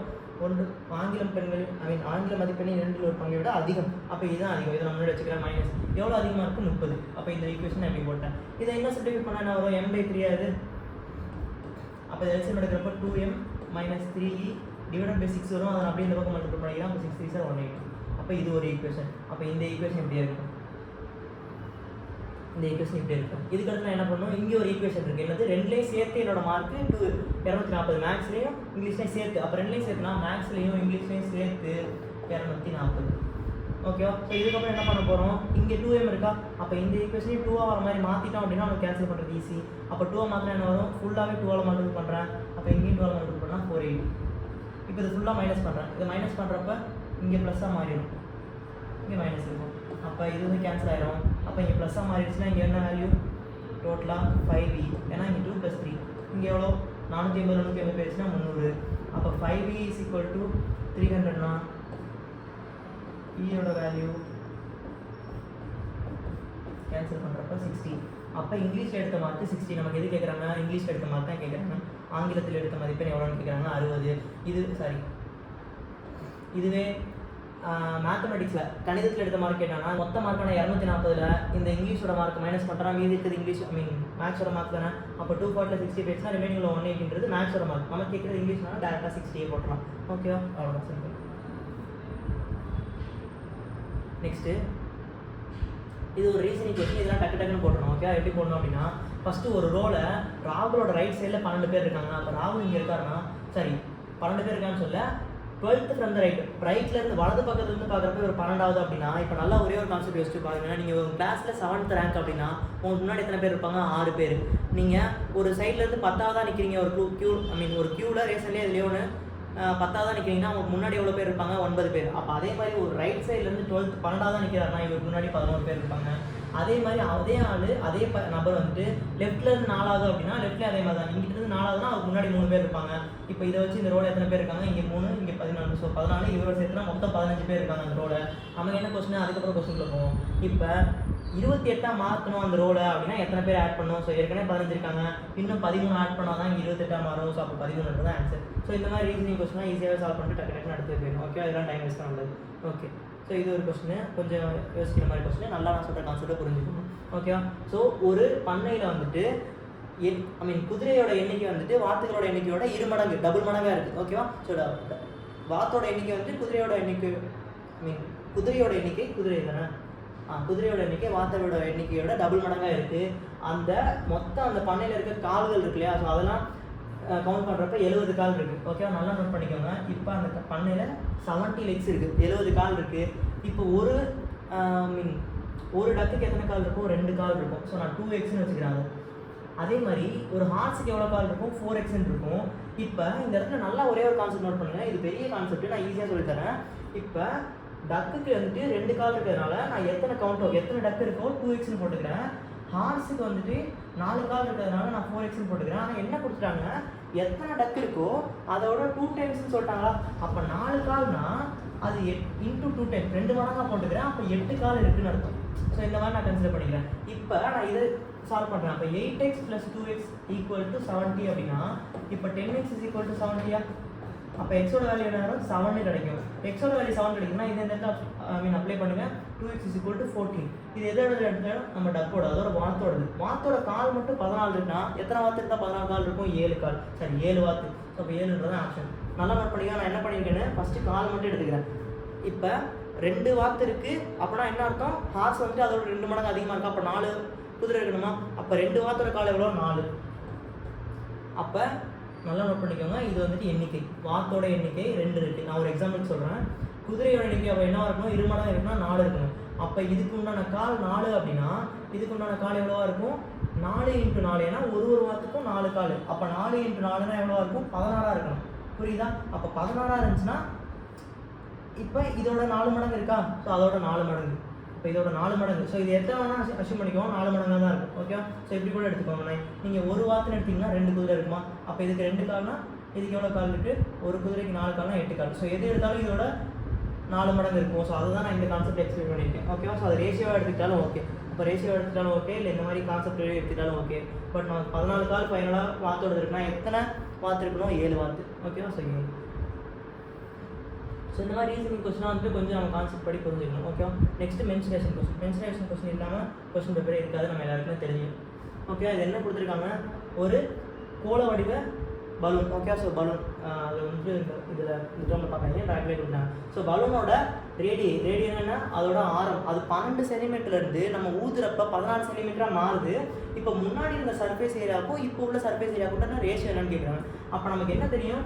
ஆங்கிலம் பெண்கள் ஆங்கில மதிப்பெண்ணில் 2ல் 1 பங்கை விட அதிகம். அப்போ இதுதான் அதிகம். இதை நம்ம வச்சுக்கிறேன் மைனஸ். எவ்வளோ அதிகமாக இருக்குது? 30. அப்போ இந்த ஈக்குவேஷன் எப்படி போட்டேன்? இதை என்ன சப்டிஃபைட் பண்ணால் என்ன வரும்? m/3 அது. அப்போ LCM எடுக்கிறப்போ 2m - 3e divided by 6 வரும். அதை அப்படியே இந்த பக்கம் மல்டிபிள் பண்ணிக்கலாம். அப்போ 6 3 180. அப்போ இது ஒரு ஈக்குவேஷன். அப்போ இந்த ஈக்குவேஷன் எப்படி இருக்கும்? இந்த ஈக்குவேஷன் இப்படி இருக்கும். இதுக்கடுத்து நான் என்ன பண்ணணும்? இங்கே ஒரு ஈக்குவேஷன் இருக்குது. என்னது? ரெண்டுலேயும் சேர்த்து என்னோட மார்க்கு 240. மேக்ஸ்லேயும் இங்கிலீஷ்லேயும் சேர்த்து. அப்போ ரெண்டுலேயும் சேர்த்துனா மேக்ஸ்லேயும் இங்கிலீஷ்லேயும் சேர்த்து 240. ஓகேவா? ஸோ இதுக்கப்புறம் என்ன பண்ண போகிறோம்? இங்கே 2m இருக்கா? அப்போ இந்த ஈக்குவேஷனையும் 2 வர மாதிரி மாற்றிட்டோம் அப்படின்னா நம்ம கேன்சல் பண்ணுறது ஈஸி. அப்போ 2 மாற்றினா என்ன வரும்? ஃபுல்லாகவே 2 மல்டிபிள் பண்ணுறேன். அப்போ இங்கேயும் 2 மல்டிபிள் பண்ணால் 480. இப்போ இது ஃபுல்லாக மைனஸ் பண்ணுறேன். இதை மைனஸ் பண்ணுறப்ப இங்கே ப்ளஸ்ஸாக மாறிடும், இங்கே மைனஸ் இருக்கும். அப்போ இது வந்து கேன்சல் ஆகிடும். அப்போ இங்கே ப்ளஸ்ஸாக மாறிடுச்சுன்னா இங்கே என்ன வேல்யூ? டோட்டலாக 5e. ஏன்னா இங்கே 2 + 3 இங்கே எவ்வளோ? 450 450 போயிடுச்சுன்னா 300. அப்போ 5e = 300னா ஈயோட வேல்யூ கேன்சல் பண்ணுறப்ப 60. அப்போ இங்கிலீஷில் எடுத்த மார்க்கு 60. நமக்கு எது கேட்குறாங்க? இங்கிலீஷில் எடுத்த மார்க் தான் கேட்குறாங்க. ஆங்கிலத்தில் எடுத்த மதிப்பெண் எவ்வளோன்னு கேட்குறாங்க? 60. இதுவே மேத்தமெட்டிக்ஸில் கணிதத்தில் எடுத்த மார்க் கேட்டாங்கன்னா மொத்த மார்க்கான 240ல் இந்த இங்கிலீஷோட மார்க் மைனஸ் பண்ணுறா. மீதி இருக்குது இங்கிலீஷ் மேக்ஸோட மார்க் தானே. அப்போ 240ல் 60 போயிடுச்சுன்னா ரிமைனிங்கில் 180ன்றது மேக்ஸோட மார்க். நம்ம கேட்குறது இங்கிலீஷ்னால டேரெக்டாக 60 போட்டலாம். ஓகேவா? அவ்வளோதான், சிம்பிள். நெக்ஸ்ட்டு இது ஒரு ரீசனிங் கொஸ்டின். இதெல்லாம் டக்கு டக்குன்னு போட்டணும். ஓகே, எப்படி போடணும் அப்படின்னா, ஃபஸ்ட்டு ஒரு ரோல ராகுலோட ரைட் சைடில் 12 பேர் இருக்காங்க. அப்போ ராகுல் இங்கே இருக்காருன்னா, சரி 12 பேர் இருக்கான்னு சொல்ல 12th ஃப்ரம் த ரைட்லேருந்து வலது பக்கத்துலேருந்து பார்க்குறப்ப ஒரு 12வது அப்படின்னா, இப்போ நல்லா ஒரே ஒரு கான்செப்ட் யோசிச்சு பாருங்கன்னா, நீங்கள் ஒரு கிளாஸில் 7th ரேங்க் அப்படின்னா உங்களுக்கு முன்னாடி எத்தனை பேர் இருப்பாங்க? 6 பேர். நீங்கள் ஒரு சைட்லேருந்து 10வது நிற்கிறீங்க, ஒரு ஒரு க்யூவில் ரேஷன்லேயே இதுலேயே ஒன்று 10வது நிற்கிறீங்கன்னா உங்களுக்கு முன்னாடி எவ்வளோ பேர் இருப்பாங்க? 9 பேர். அப்போ அதே மாதிரி ஒரு ரைட் சைட்லேருந்து 12th 12வது நிற்கிறாருன்னா இவருக்கு முன்னாடி 11 பேர் இருப்பாங்க. அதே மாதிரி அதே ஆள் அதே நபர் வந்துட்டு லெஃப்ட்லேருந்து 4வது அப்படின்னா லெஃப்ட்லேயே அதே மாதிரி தான். இங்கிட்டிருந்து 4வதுனா அவருக்கு முன்னாடி 3 பேர் இருப்பாங்க. இப்போ இதை வச்சு இந்த ரோட எத்தனை பேர் இருக்காங்க? இங்கே 3, இங்கே 14. ஸோ 14 இவரோட சேர்த்துனா மொத்தம் 15 பேர் இருக்காங்க அந்த ரோட. நமக்கு என்ன கொஸ்டின்? அதுக்கப்புறம் கொஸ்டினில் போவோம். இப்போ 28 மாற்றணும் அந்த ரோல அப்படின்னா எத்தனை பேர் ஆட் பண்ணணும்? ஸோ ஏற்கனவே 15 இருக்காங்க, இன்னும் 13 ஆட் பண்ணால் தான் இங்கே 28 மாறும். ஸோ அப்போ 13 தான் ஆன்சர். ஸோ இந்த மாதிரி ரீசனிங் கொஸ்டினா ஈஸியாகவே சால்வ் பண்ணிட்டு டக்கு டக்குன்னு அடுத்து போயிடும். ஓகே, அதெல்லாம் டைம் வேஸ்ட் பண்ணக்கூடாது. ஓகே, ஸோ இது ஒரு கொஸ்டின், கொஞ்சம் யோசிக்கிற மாதிரி கொஸ்டின். நல்லா நான் சொல்கிற கான்செப்டை புரிஞ்சுக்கணும். ஓகேவா? ஸோ ஒரு பண்ணையில் வந்துட்டு குதிரையோட எண்ணிக்கை வந்துட்டு வாத்துகளோட எண்ணிக்கையோட 2 மடங்கு டபுள் மடங்காக இருக்குது. ஓகேவா? ஸோ வாத்தோட எண்ணிக்கை வந்துட்டு குதிரையோட எண்ணிக்கை குதிரையோட எண்ணிக்கை வாத்தோட எண்ணிக்கையோட டபுள் மடங்காக இருக்குது. அந்த மொத்தம் அந்த பண்ணையில் இருக்க கால்கள் இருக்கு இல்லையா? ஸோ அதெல்லாம் கவுண்ட் பண்ணுறப்ப 70 கால் இருக்குது. ஓகேவா? நல்லா நோட் பண்ணிக்கோங்க. இப்போ அந்த பண்ணையில் 70 லெக்ஸ் இருக்குது, 70 கால் இருக்குது. இப்போ ஒரு டக்குக்கு எத்தனை கால் இருக்கும்? 2 கால் இருக்கும். ஸோ நான் 2xன்னு வச்சுக்கிறாங்க. அதே மாதிரி ஒரு ஹார்ஸுக்கு எவ்வளோ கால் இருக்கும்? 4xன்னு இருக்கும். இப்போ இந்த இடத்துல நல்லா ஒரே ஒரு கான்செப்ட் நோட் பண்ணுங்கள். இது பெரிய கான்செப்ட், நான் ஈஸியாக சொல்லித்தரேன். இப்போ டக்குக்கு வந்துட்டு 2 கால் இருக்கிறதுனால நான் எத்தனை டக்கு இருக்கோ 2xன்னு போட்டுக்கிறேன். ஹார்ஸுக்கு வந்துட்டு 4 கால் இருக்கிறதுனால நான் 4xன்னு போட்டுக்கிறேன். ஆனால் என்ன கொடுத்துட்டாங்க? எத்தனை டக் இருக்கோ அதோட 2 டைம்ஸ்னு சொல்லிட்டாங்களா, அப்போ 4 கால்னா அது இன்டூ 2 டைம் 2 மடங்காக போட்டுக்கிறேன், அப்போ 8 கால் இருக்குன்னு அர்த்தம். ஸோ இந்த மாதிரி நான் கன்சிடர் பண்ணிக்கிறேன். இப்போ நான் இதை சால்வ் பண்ணுறேன். அப்போ 8x + 2x = 70 அப்படின்னா இப்போ 10x = 70. அப்போ எக்ஸோட வேல்யூ என்ன வரும், 7 கிடைக்கும். எக்ஸோட வேல்யூ 7 கிடைக்கும்னா இது இந்த அப்ளை பண்ணுங்கள். 2x = 14. இது எதோட எடுத்தாலும் நம்ம டக்கோட அதோட வாத்தோடது. வாத்தோட கால் மட்டும் 14 இருக்குன்னா எத்தனை வாத்து இருந்தால் 14 கால் இருக்கும், 7 கால். சரி 7 வாத்து. ஸோ அப்போ 7ன்றது ஆப்ஷன். நல்லா நோட் பண்ணிக்க. நான் என்ன பண்ணியிருக்கேன்னு ஃபஸ்ட்டு கால் மட்டும் எடுத்துக்கிறேன். இப்போ 2 வாத்து இருக்குது அப்படின்னா என்ன அர்த்தம், ஹார்ஸ் வந்துட்டு அதோட 2 மடங்கு அதிகமாக இருக்கா, அப்போ 4 குதிரை இருக்கணுமா, அப்போ 2 வாத்தோட கால் எவ்வளோ, 4. அப்போ நல்லா நோட் பண்ணிக்கோங்க. இது வந்துட்டு எண்ணிக்கை, வாத்தோட எண்ணிக்கை 2 இருக்குது. நான் ஒரு எக்ஸாம்பிள் சொல்கிறேன். குதிரையோட எண்ணிக்கை அப்போ என்ன இருக்கணும், 2 மடங்கு இருக்குன்னா 4 இருக்கணும். அப்போ இதுக்கு உண்டான கால் 4 அப்படின்னா இதுக்கு உண்டான கால் எவ்வளோவா இருக்கும், 4 × 4. ஏன்னா ஒரு வாத்துக்கும் 4 கால். அப்போ 4 × 4னா எவ்வளோவா இருக்கும், 16 இருக்கணும். புரியுதா? அப்போ 16 இருந்துச்சுன்னா இப்போ இதோட 4 மடங்கு இருக்கா, ஸோ அதோட 4 மடங்கு. இப்போ இதோட 4 மடங்கு. ஸோ இது எத்தனை வேணால் அஷ்யூம் பண்ணிக்கோங்க, 4 மடங்காக தான் இருக்கும். ஓகே. ஸோ இப்படி கூட எடுத்துக்கோங்க. நீங்கள் ஒரு வாத்துன்னு எடுத்திங்கன்னா 2 குதிரை இருக்குமா, அப்போ இதுக்கு 2 கால்னா இதுக்கு எவ்வளோ கால் இருக்குது, ஒரு குதிரைக்கு 4 கால்னா 8 கால். ஸோ எது எடுத்தாலும் இதோட 4 மடங்கு இருக்கும். ஸோ அதை தான் நான் இந்த கான்செப்ட் எக்ஸ்பிளைன் பண்ணியிருக்கேன். ஓகேவா? ஸோ அது ரேஷியோவாக எடுத்துக்கிட்டாலும் ஓகே, இப்போ ரேஷியோ எடுத்துட்டாலும் ஓகே, இல்லை இந்த மாதிரி கான்செப்ட் எடுத்துக்கிட்டாலும் ஓகே. பட் நான் 14 கால் ஃபைனலாக வாத்தோடு இருக்குன்னா எத்தனை வாத்து இருக்கணும், 7 வாத்து. ஓகேவா? ஸோ 7. ஸோ இந்த மாதிரி ரீசனிங் கொஸ்டினாக வந்துட்டு கொஞ்சம் நம்ம கான்செப்ட் படி புரிஞ்சுக்கணும். ஓகேவா? Next mensuration question. Mensuration question இல்லாமல் கொஸ்டின் பேப்பரே இருக்காது, நம்ம எல்லாருக்குமே தெரியும். ஓகே. இது என்ன கொடுத்துருக்காங்க, ஒரு கோள வடிவ பலூன். ஓகே. ஸோ பலூன் அது வந்து இதில் இந்த பார்க்குறீங்க, பேக்லேயே கொடுத்தாங்க. ஸோ பலூனோட ரேடியன்னா அதோட ஆரம் அது 12 சென்டிமீட்டர்லேருந்து நம்ம ஊதுறப்ப 14 சென்டிமீட்டராக மாறுது. இப்போ முன்னாடி இருந்த சர்ஃபேஸ் ஏரியாவுக்கும் இப்போ உள்ள சர்ஃபேஸ் ஏரியாவுக்கும் ரேஷியோ என்னன்னு கேட்குறாங்க. அப்போ நமக்கு என்ன தெரியும்,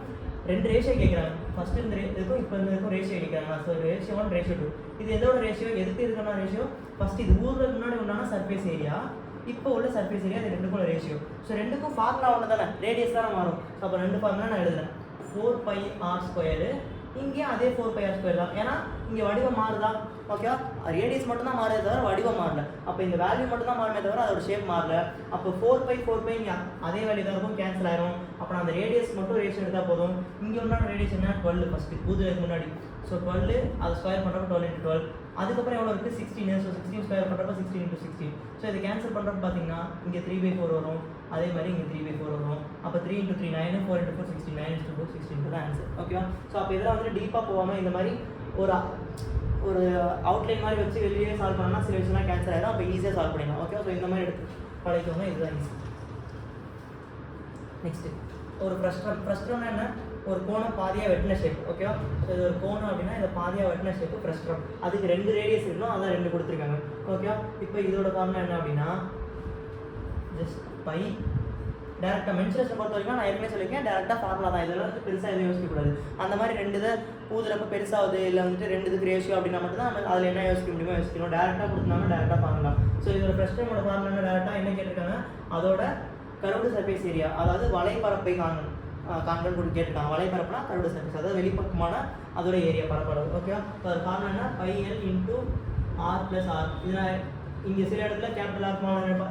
2 ரேஷியோ கேட்குறாங்க. ஃபஸ்ட்டு இந்த இதுக்கும் இப்போ இந்த இதுக்கும் ரேஷியோ கேட்குறாங்க. So ratio 1 ratio 2. இது எதோட ரேஷியோ, எதுக்கு இதுக்கான ரேஷியோ, ஃபஸ்ட்டு இது ஊதுறதுக்கு முன்னாடி உண்டான சர்ஃபேஸ் ஏரியா, இப்போ உள்ள சர்ஃபேஸ் ஏரியா, இது 2க்கும் ரேஷியோ. ஸோ 2க்கும் ஃபார்முலா ஒன்று தானே, ரேடியஸ் தானே மாறும். ஸோ அப்போ 2 ஃபார்முலா நான் எழுதுறேன். 4πr². இங்கேயும் அதே 4πr² தான். ஏன்னா இங்கே வடிவம் மாறுதா, ஓகேவா? ரேடியஸ் மட்டும் தான் மாறுதே தவிர வடிவம் மாறல. அப்போ இந்த வேல்யூ மட்டும் தான் மாறுமே தவிர அதோட ஷேப் மாறல. அப்போ 4π இங்கே அதே வேல்யூ தான் இருக்கும், கேன்சல் ஆயிரும். அப்போ அந்த ரேடியஸ் மட்டும் ரேஷியோ எடுத்தால் போதும். இங்கே உண்டான ரேடியஸ் என்ன, 12 ஃபஸ்ட்டு ஊதுறதுக்கு முன்னாடி. ஸோ 12 அது ஸ்கொயர் பண்ணுறப்ப 12 × 12. அதுக்கப்புறம் எவ்வளோ இருக்குது, 16. ஸோ 16 ஸ்கொயர் பண்ணுறப்ப 16 × 16. ஸோ இது கேன்சல் பண்ணுறப்ப பார்த்தீங்கன்னா இங்கே 3/4 வரும், அதே மாதிரி இங்கே 3/4 வரும். அப்போ 3 × 3 9, 4 × 4 16, 9 × 4 16 தான் ஆன்சர். ஓகேவா? ஸோ அப்போ இதெல்லாம் வந்து டீப்பாக போகாமல் இந்த மாதிரி ஒரு அவுட்லைன் மாதிரி வச்சு வெளியே சால்வ் பண்ணால் சில விஷயம்லாம் கேன்சல் ஆகிடும். அப்போ ஈஸியாக சால்வ் பண்ணிடலாம். ஓகே. ஸோ இந்த மாதிரி எடுத்து பழகிக்கோங்க, இதுதான் ஈஸி. நெக்ஸ்ட்டு ஒரு ஃப்ரஸ்ட்ரம்னா என்ன, ஒரு கோணம் பாதியாக வெட்டின ஷேப். ஓகேவா? ஸோ இது ஒரு கோணம் அப்படின்னா இதை பாதியாக வெட்டின ஷேப்பு ஃப்ரஸ்ட்ரம். அதுக்கு 2 ரேடியஸ் இருக்கணும், அதான் 2 கொடுத்துருக்காங்க. ஓகேவா? இப்போ இதோட ஃபார்முலா என்ன அப்படின்னா ஜஸ்ட் பை டேரெக்டாக மென்சுரேஷன் பொறுத்த வரைக்கும் நான் ஏற்கனவே சொல்லியிருக்கேன், டேரெக்டாக ஃபார்முலா தான். இதெல்லாம் வந்து பெருசாக எதுவும் யோசிக்கக்கூடாது. அந்த மாதிரி 2 இதை ஊதுறப்ப பெருசாகுது, இல்லை வந்துட்டு 2 இதுக்கு ரேஷியோ அப்படின்னா மட்டும் தான் அதில் என்ன யோசிக்க முடியுமோ யோசிக்கணும். டேரெக்டாக கொடுத்தாங்க, டேரெக்டாக ஃபார்முலா. ஸோ இதோட ஃப்ரஸ்ட்ரமோட ஃபார்முலா என்ன, டேரெக்டாக என்ன கேட்டிருக்காங்க, அதோட கர்வ்டு சர்ஃபேஸ் ஏரியா, அதாவது வலைப்பரப்பை காண்கன்னு கூட கேட்டிருக்காங்க. வலைப்பரப்புனா கர்வ்டு சர்ஃபேஸ், அதாவது வெளிப்பக்கமான அதோட ஏரியா பரப்பளவு. ஓகேவா? ஸோ அது ஃபார்முலா என்ன, πl × r + r. இதில் இங்கே சில இடத்துல கேபிட்டல் ஆர்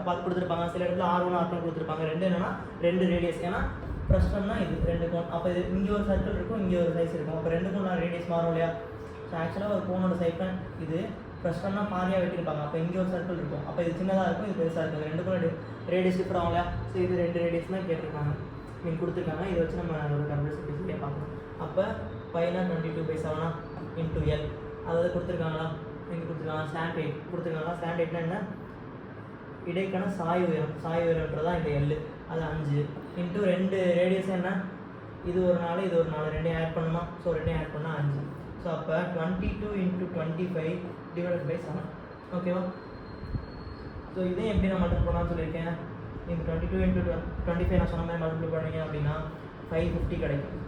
பார்த்து கொடுத்துருப்பாங்க, சில இடத்துல R1 R2 கொடுத்துருப்பாங்க. 2 என்னன்னா 2 ரேடியஸ். ஏன்னா ஃப்ரஸ்ட்ரம்னா இது 2 கோன். அப்போ இது இங்கே ஒரு சர்க்கிள் இருக்கும், இங்கே ஒரு சைஸ் இருக்கும். அப்போ 2 கோன் ரேடியஸ் மாறும் இல்லையா? ஸோ ஆக்சுவலாக ஒரு கோனோட சைக்கிள் இது ஃப்ரஸ்ட்ரம்னா பாதியாக வெட்டியிருப்பாங்க. அப்போ இங்கே ஒரு சர்க்கிள் இருக்கும், அப்போ இது சின்னதாக இருக்கும், இது பெருசாக இருக்கும். 2 கோன் ரேடியஸ் டிஃபர் ஆகும் இல்லையா? ஸோ இது 2 ரேடியஸ் தான் கேட்டிருக்காங்க, நீங்கள் கொடுத்துருக்காங்க. இதை வச்சு நம்ம ஒரு கம்ப்யூட்டர் சர்ஃபேஸ் பார்க்கணும். அப்போ πனா 22/7 × L, அதாவது கொடுத்துருக்காங்களா, இங்கே கொடுத்துருக்காங்க. ஸ்லாண்ட் 8 கொடுத்துருக்காங்களா. ஸ்லாண்ட் 8னா என்ன, இடைக்கான சாய் உயரம்ன்றதான் இந்த L, அது 5 × 2 ரேடியஸ் என்ன, இது ஒரு 4 இது ஒரு 4, 2 ஆட் பண்ணுமா. ஸோ 2 ஆட் பண்ணால் 5. ஸோ அப்போ 22 × 25 / 7. ஓகேவா? ஸோ இதையும் எப்படி நான் மல்டிபிள் பண்ணான்னு சொல்லியிருக்கேன். இந்த 22 × 25 நான் சொன்ன மாதிரி மல்டிபிள் பண்ணீங்க அப்படின்னா 550 கிடைக்கும்.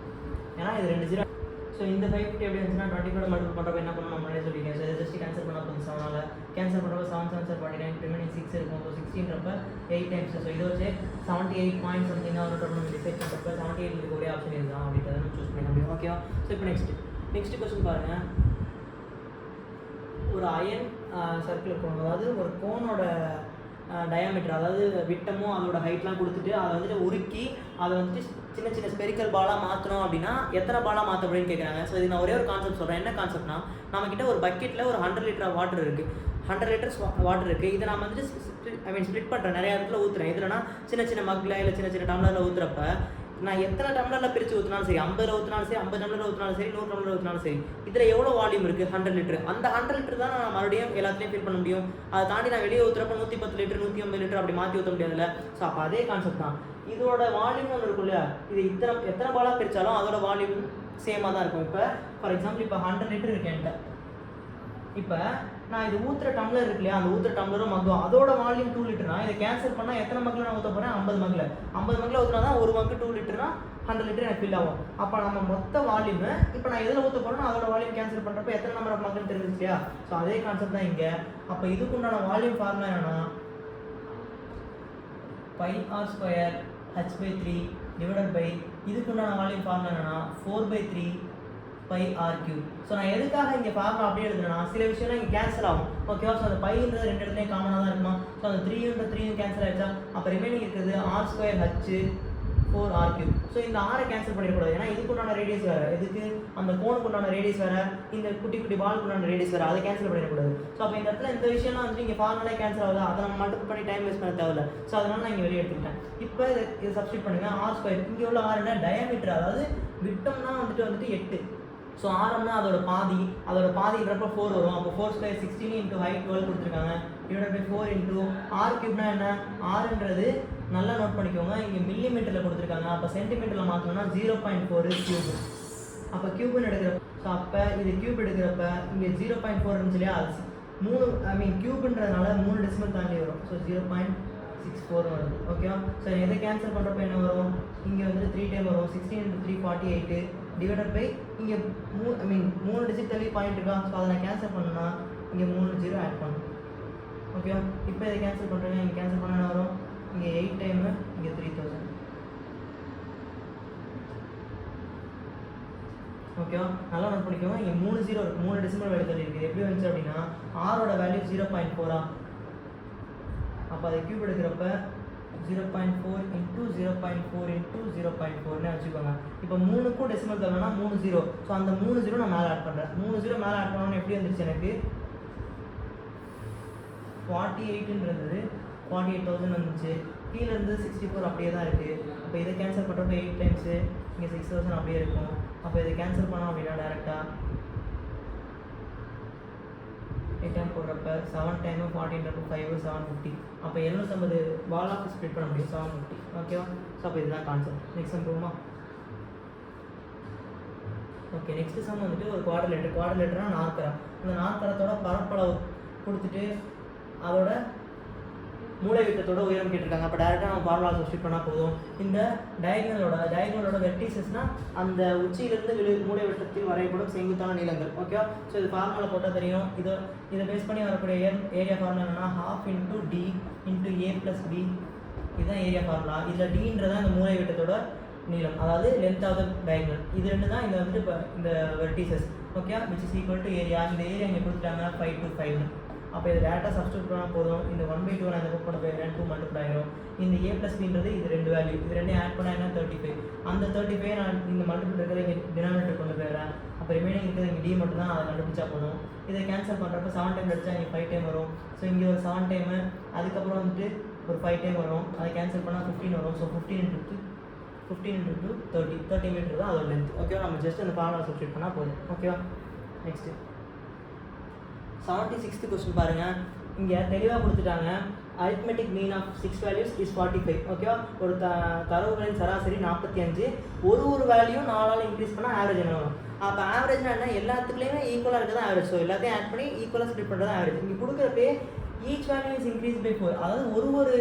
ஏன்னா இது 2 0. ஸோ இந்த 550 எப்படி இருந்துச்சுன்னா 25 மல்டிபிள் பண்ணுறப்ப என்ன பண்ணணும் நான் முன்னாடியே சொல்லியிருக்கேன். ஸோ இதை ஜஸ்ட் கேன்சல் பண்ணால் போதும். 7ஆல் கேன்சல் பண்ணுறப்ப 7 7 49, ரிமைனிங் 6 இருக்கும். So 16ன்றப்ப 8 times. ஸோ இது வச்சு 78 பாயிண்ட் சம்திங் ஒரு நம்ம டிசைட் பண்ணுறப்ப 78 ஒரே ஆப்ஷன் இதுதான் அப்படின்றத நம்ம சூஸ் பண்ண முடியும். ஓகேவா? ஸோ இப்போ நெக்ஸ்ட் கொஸ்டின் பாருங்கள். ஒரு அயன் சர்க்கிள் கோன், அதாவது ஒரு கோனோட டயாமீட்டர், அதாவது விட்டமும் அதோட ஹைட்லாம் கொடுத்துட்டு அதை வந்துட்டு உருக்கி அதை வந்துட்டு சின்ன சின்ன ஸ்பெரிக்கல் பாலாக மாற்றணும் அப்படின்னா எத்தனை பாலாக மாற்ற அப்படின்னு கேட்குறாங்க. ஸோ இது நான் ஒரே ஒரு கான்செப்ட் சொல்கிறேன். என்ன கான்செப்ட்னா, நம்மக்கிட்ட ஒரு பக்கெட்டில் ஒரு 100 லிட்டர் வாட்டர் இருக்குது, 100 லிட்டர்ஸ் வாட்டர் இருக்குது. இதை நான் வந்துட்டு ஸ்ப்ளிட் பண்ணுறேன், நிறைய இடத்துல ஊற்றுறேன். இதுலனா சின்ன சின்ன மக்கில் இல்லை சின்ன சின்ன டம்ளரில் ஊற்றுறப்ப நான் எத்தனை டம்ளரில் பிரித்து ஊற்றினாலும் சரி, 50 ஊற்றினாலும் சரி, 50 டம்ளர் ஊற்றினாலும் சரி, 100 டம்ளர் ஊற்றினாலும் சரி, இதில் எவ்வளோ வால்யூம் இருக்குது, 100 லிட்டர். அந்த 100 லிட்டர் தான் நான் மறுபடியும் எல்லாத்துலேயும் ஃபில் பண்ண முடியும். அதை தாண்டி நான் வெளியே ஊற்றுறப்ப 110 லிட்டர் 150 லிட்டர் அப்படி மாற்றி ஊற்ற முடியாதுல்ல. ஸோ அப்போ அதே கான்செப்ட் தான். இதோட வால்யூம் ஒன்று இருக்கும் இல்லையா, இது எத்தனை பாலாக பிரித்தாலும் அதோட வால்யூம் சேமாக தான் இருக்கும். இப்போ ஃபார் எக்ஸாம்பிள் இப்போ 100 லிட்டர் இருக்கேன்ட்ட, இப்போ நான் இது ஊற்றுற டம்ளர் இருக்கு இல்லையா, அந்த ஊற்றுற டம்ளரும் மக்கும் அதோட வால்யூம் 2 லிட்டர்னா இதை கேன்சல் பண்ணால் எத்தனை மக்கில் நான் ஊற்ற போகிறேன், 50 மக்கில் ஊற்றினா தான் ஒரு மக்கு 2 லிட்டர்னா 100 லிட்டர் எனக்கு ஃபில் ஆகும். அப்போ நம்ம மொத்த வால்யூம் இப்போ நான் எதில் ஊற்ற போகிறோன்னா அதோட வால்யூம் கேன்சல் பண்ணுறப்ப எத்தனை நம்பர் ஆஃப் மக்கில் தெரிஞ்சிச்சு இல்லையா. ஸோ அதே கான்செப்ட் தான் இங்கே. அப்போ இதுக்கு உண்டான வால்யூம் ஃபார்முலா என்னன்னா πr² h/3 டிவைடட் பை இதுக்கு உண்டான வால்யூம் ஃபார்முலா என்னன்னா 4/3 πr3. ஸோ நான் எதுக்காக இங்கே ஃபார்முலா அப்படியே எழுதுனா சில விஷயம்லாம் இங்கே கேன்சல் ஆகும். ஓகேவா. ஸோ அந்த பைன்றது ரெண்டு இடத்துலையும் காமனாக தான் இருக்குமா. ஸோ அந்த 3 கேன்சல் ஆகிடுச்சா. அப்போ ரிமைனிங் இருக்குது r² h/4r3. ஸோ இந்த ஆரை கேன்சல் பண்ணிடக்கூடாது, ஏன்னா இதுக்கு உண்டான ரேடியஸ் வேறு, இதுக்கு அந்த கோனுக்கு உண்டான ரேடியஸ் வேறு, இந்த குட்டி குட்டி பாலுக்கு உண்டான ரேடியஸ் வேறு, அதை கேன்சல் பண்ணிடக்கூடாது. ஸோ அப்போ இந்த இடத்துல இந்த விஷயம்லாம் வந்து இங்கே ஃபார்முலா கேன்சல் ஆகுது, அதை நம்ம மல்டிபிள் பண்ணி டைம் வேஸ்ட் பண்ண தேவையில்ல. ஸோ அதனால நான் இங்கே வெளியே எடுத்துக்கிட்டேன். இப்போ இதை சப்ஸ்டிட் பண்ணுங்கள். r², இங்கே உள்ள r என்ன, டயாமீட்டர், அதாவது விட்டம்னா வந்துட்டு 8. ஸோ ஆரம்னா அதோட பாதின்றப்ப 4 வரும். அப்போ 4² 16 இன்ட்டு ஹைட் 12 கொடுத்துருக்காங்க, டிவைட் பை 4 இன்ட்டு r³ என்ன, ஆறுன்றது நல்லா நோட் பண்ணிக்கோங்க, இங்கே மில்லிமீட்டரில் கொடுத்துருக்காங்க. அப்போ சென்டிமீட்டரில் மாற்றணும்னா 0.4 கியூப். அப்போ கியூப்னு எடுக்கிறப்ப, ஸோ அப்போ இது கியூப் எடுக்கிறப்ப இங்கே 0.4 இருந்துச்சு இல்லையா, அது கியூப்ன்றதுனால 3 டெசிமல் தாண்டி வரும். ஸோ 0.64 வருது. ஓகேவா. ஸோ எதை கேன்சல் பண்ணுறப்ப என்ன வரும், இங்கே வந்துட்டு 3 டைம் வரும். 16 × 3 48 டிவைடட் பை இங்கே 3 டிஜிட் தள்ளி பாயிண்ட் இருக்கா. ஸோ அதை நான் கேன்சல் பண்ணணும்னா இங்கே 3 0 ஆட் பண்ணணும். ஓகேவா. இப்போ இதை கேன்சல் பண்ணுறேங்க, இங்கே கேன்சல் பண்ண என்ன வரும், இங்கே 8 டைமு, இங்கே 3000. ஓகேவா. நல்லா நோட் பண்ணிக்கோங்க. இங்கே 3 0 இருக்குது, 3 டெசிமல் வேல்யூ தள்ளி இருக்குது. எப்படி வந்துச்சு அப்படின்னா ஆரோட வேல்யூ 0.4. அப்போ அதை கியூப் எடுக்கிறப்ப 0.4 × 0.4 × 0.4ன்னு வச்சுக்கோங்க. இப்போ 3க்கும் டெசிமல் தரணும்னா 3 0. ஸோ அந்த 3 0 நான் மேலே ஆட் பண்ணுறேன். 3 0 மேலே ஆட் பண்ணணும்னு எப்படி வந்துருச்சு எனக்கு 48ன்றது 48,000 வந்துச்சு. கீழே இருந்து 64 அப்படியே தான் இருக்குது. அப்போ இதை கேன்சல் பண்ணுறப்ப 8 டைம்ஸு இங்கே 6000 அப்படியே இருக்கும். அப்போ இதை கேன்சல் பண்ணோம் அப்படின்னா டேரெக்டாக 8 டைம் போடுறப்ப 7 டைமு 14 × 5 750. அப்போ 750 பாலாக ஸ்ப்ளிட் பண்ண முடியும் 750. ஓகேவா. ஸோ அப்போ இதுதான் கான்செப்ட். நெக்ஸ்ட் சம் போகுமா. ஓகே. நெக்ஸ்ட் சம் வந்துட்டு ஒரு குவாட்ரிலேட்டர்னா நாற்கரம். அந்த நாற்கரத்தோட பரப்பளவு கொடுத்துட்டு அதோட மூளை விட்டத்தோட உயரம் கேட்டிருக்காங்க. அப்போ டேரெக்டாக நம்ம ஃபார்முலா சப்ஸ்டிட் பண்ணால் போதும். இந்த டயகனலோட வெர்டிசஸ்னால் அந்த உச்சியிலிருந்து மூளை விட்டத்தில் வரையப்படும் செங்குத்தான நீளங்கள். ஓகேவா. ஸோ இது ஃபார்முலா போட்டால் தெரியும். இதை பேஸ் பண்ணி வரக்கூடிய ஏரியா ஃபார்முலா என்னன்னா 1/2 × d × a + b. இதுதான் ஏரியா ஃபார்முலா. இதில் டீன்றதான் இந்த மூளை விட்டத்தோட நீளம், அதாவது லென்த் ஆஃப் த டயகனல். இது ரெண்டு தான் இந்த வந்துட்டு இப்போ இந்த vertices. Okay. Which is equal to area. இந்த ஏரியா இங்கே கொடுத்துட்டாங்க 5 to 5. அப்போ இது டேரெக்டாக சப்ஸ்டியூட் பண்ணால் போதும். இந்த 1/2 நான் இந்த புக் பண்ண போயிடுறேன், 2 மல்டிபிள் ஆயிரும். இந்த a + bன்றது இது 2 வேல்யூ, இது ரெண்டையும் ஆட் பண்ணால் என்ன 35. அந்த 35 நான் இந்த மல்டிபிள் இருக்கிறத இங்கே டினாமினேட்டர் கொண்டு போயிடுறேன். அப்போ ரிமைனிங் இருக்கிறது இங்கே d மட்டும் தான், அதை கண்டுபிடிச்சா போதும். இதை கேன்சல் பண்ணுறப்ப 7 டைம் அடிச்சா இங்கே 5 டைம் வரும். ஸோ இங்கே ஒரு 7 டைமு, அதுக்கப்புறம் வந்துட்டு ஒரு 5 டைம் வரும். அதை கேன்சல் பண்ணால் 15 வரும். ஸோ 15 × 2 30 மீட்டர் தான் அதோட லென்த். ஓகேவா. நம்ம ஜஸ்ட் அந்த ஃபார்முலா சப்ஸ்டியூட் பண்ணால் போதும். ஓகேவா. நெக்ஸ்ட்டு 76th கொஸ்டின் பாருங்கள். இங்கே தெளிவாக கொடுத்துட்டாங்க. Arithmetic mean of 6 values is 45. ஓகேவா. ஒரு தரவுகளின் சராசரி 45. ஒரு வேல்யூ 4ஆல் இன்க்ரீஸ் பண்ணால் ஆவரேஜ் என்ன வரும். அப்போ ஆவரேஜ்னா என்ன, எல்லாத்துக்குலேயுமே ஈக்குவலாக இருக்கிறது ஆவரேஜ். ஸோ எல்லாத்தையும் ஆட் பண்ணி ஈக்குவலாக ஸ்ப்ளிட் பண்ணுறது ஆவரேஜ். இங்கே கொடுக்குறப்பே each value is increase by 4, அதாவது ஒரு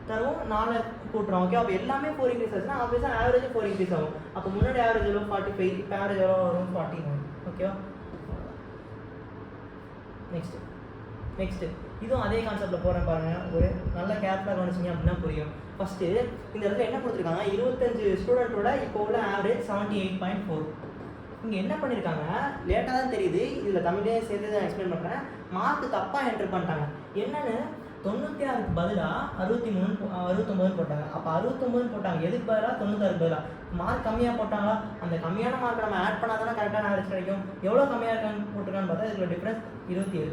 தரவும் 4 கூட்டுறோம். ஓகே. அப்போ எல்லாமே 4 இன்க்ரீஸ் ஆச்சுன்னா ஆப்வியஸாக ஆவரேஜ் 4 இன்க்ரீஸ் ஆகும். அப்போ முன்னாடி ஆவரேஜ் எவ்வளோ 45, இப்போ ஆவரேஜ் எவ்வளோ வரும் 41. ஓகேவா. நெக்ஸ்ட்டு இதுவும் அதே கான்செப்டில் போகிறேன் பாருங்கள். ஒரு நல்ல கேர்ஃபுல்லாக கவனிச்சிங்க அப்படின்னா புரியும். ஃபஸ்ட்டு இந்த இடத்துல என்ன கொடுத்துருக்காங்க, 25 ஸ்டூடெண்ட்டோட இப்போ உள்ள ஆவரேஜ் 78.4. இங்கே என்ன பண்ணியிருக்காங்க, லேட்டாக தான் தெரியுது, இதில் தமிழே சேர்த்து தான் எக்ஸ்பிளைன் பண்ணுறேன். மார்க் தப்பாக என்ட்ரு பண்ணிட்டாங்க. என்னென்னு 96க்கு பதிலாக 69 போட்டாங்க. அப்போ 69 போட்டாங்க, எதுக்கு பதிலாக 96க்கு பதிலாக மார்க் கம்மியாக போட்டாங்களா? அந்த கம்மியான மார்க் நம்ம ஆட் பண்ணால் தானே கரெக்டான ஆவரேஜ் கிடைக்கும். எவ்வளோ கம்மியாக இருக்கான்னு போட்டிருக்கான்னு பார்த்தா இதுல டிஃப்ரென்ஸ் 27.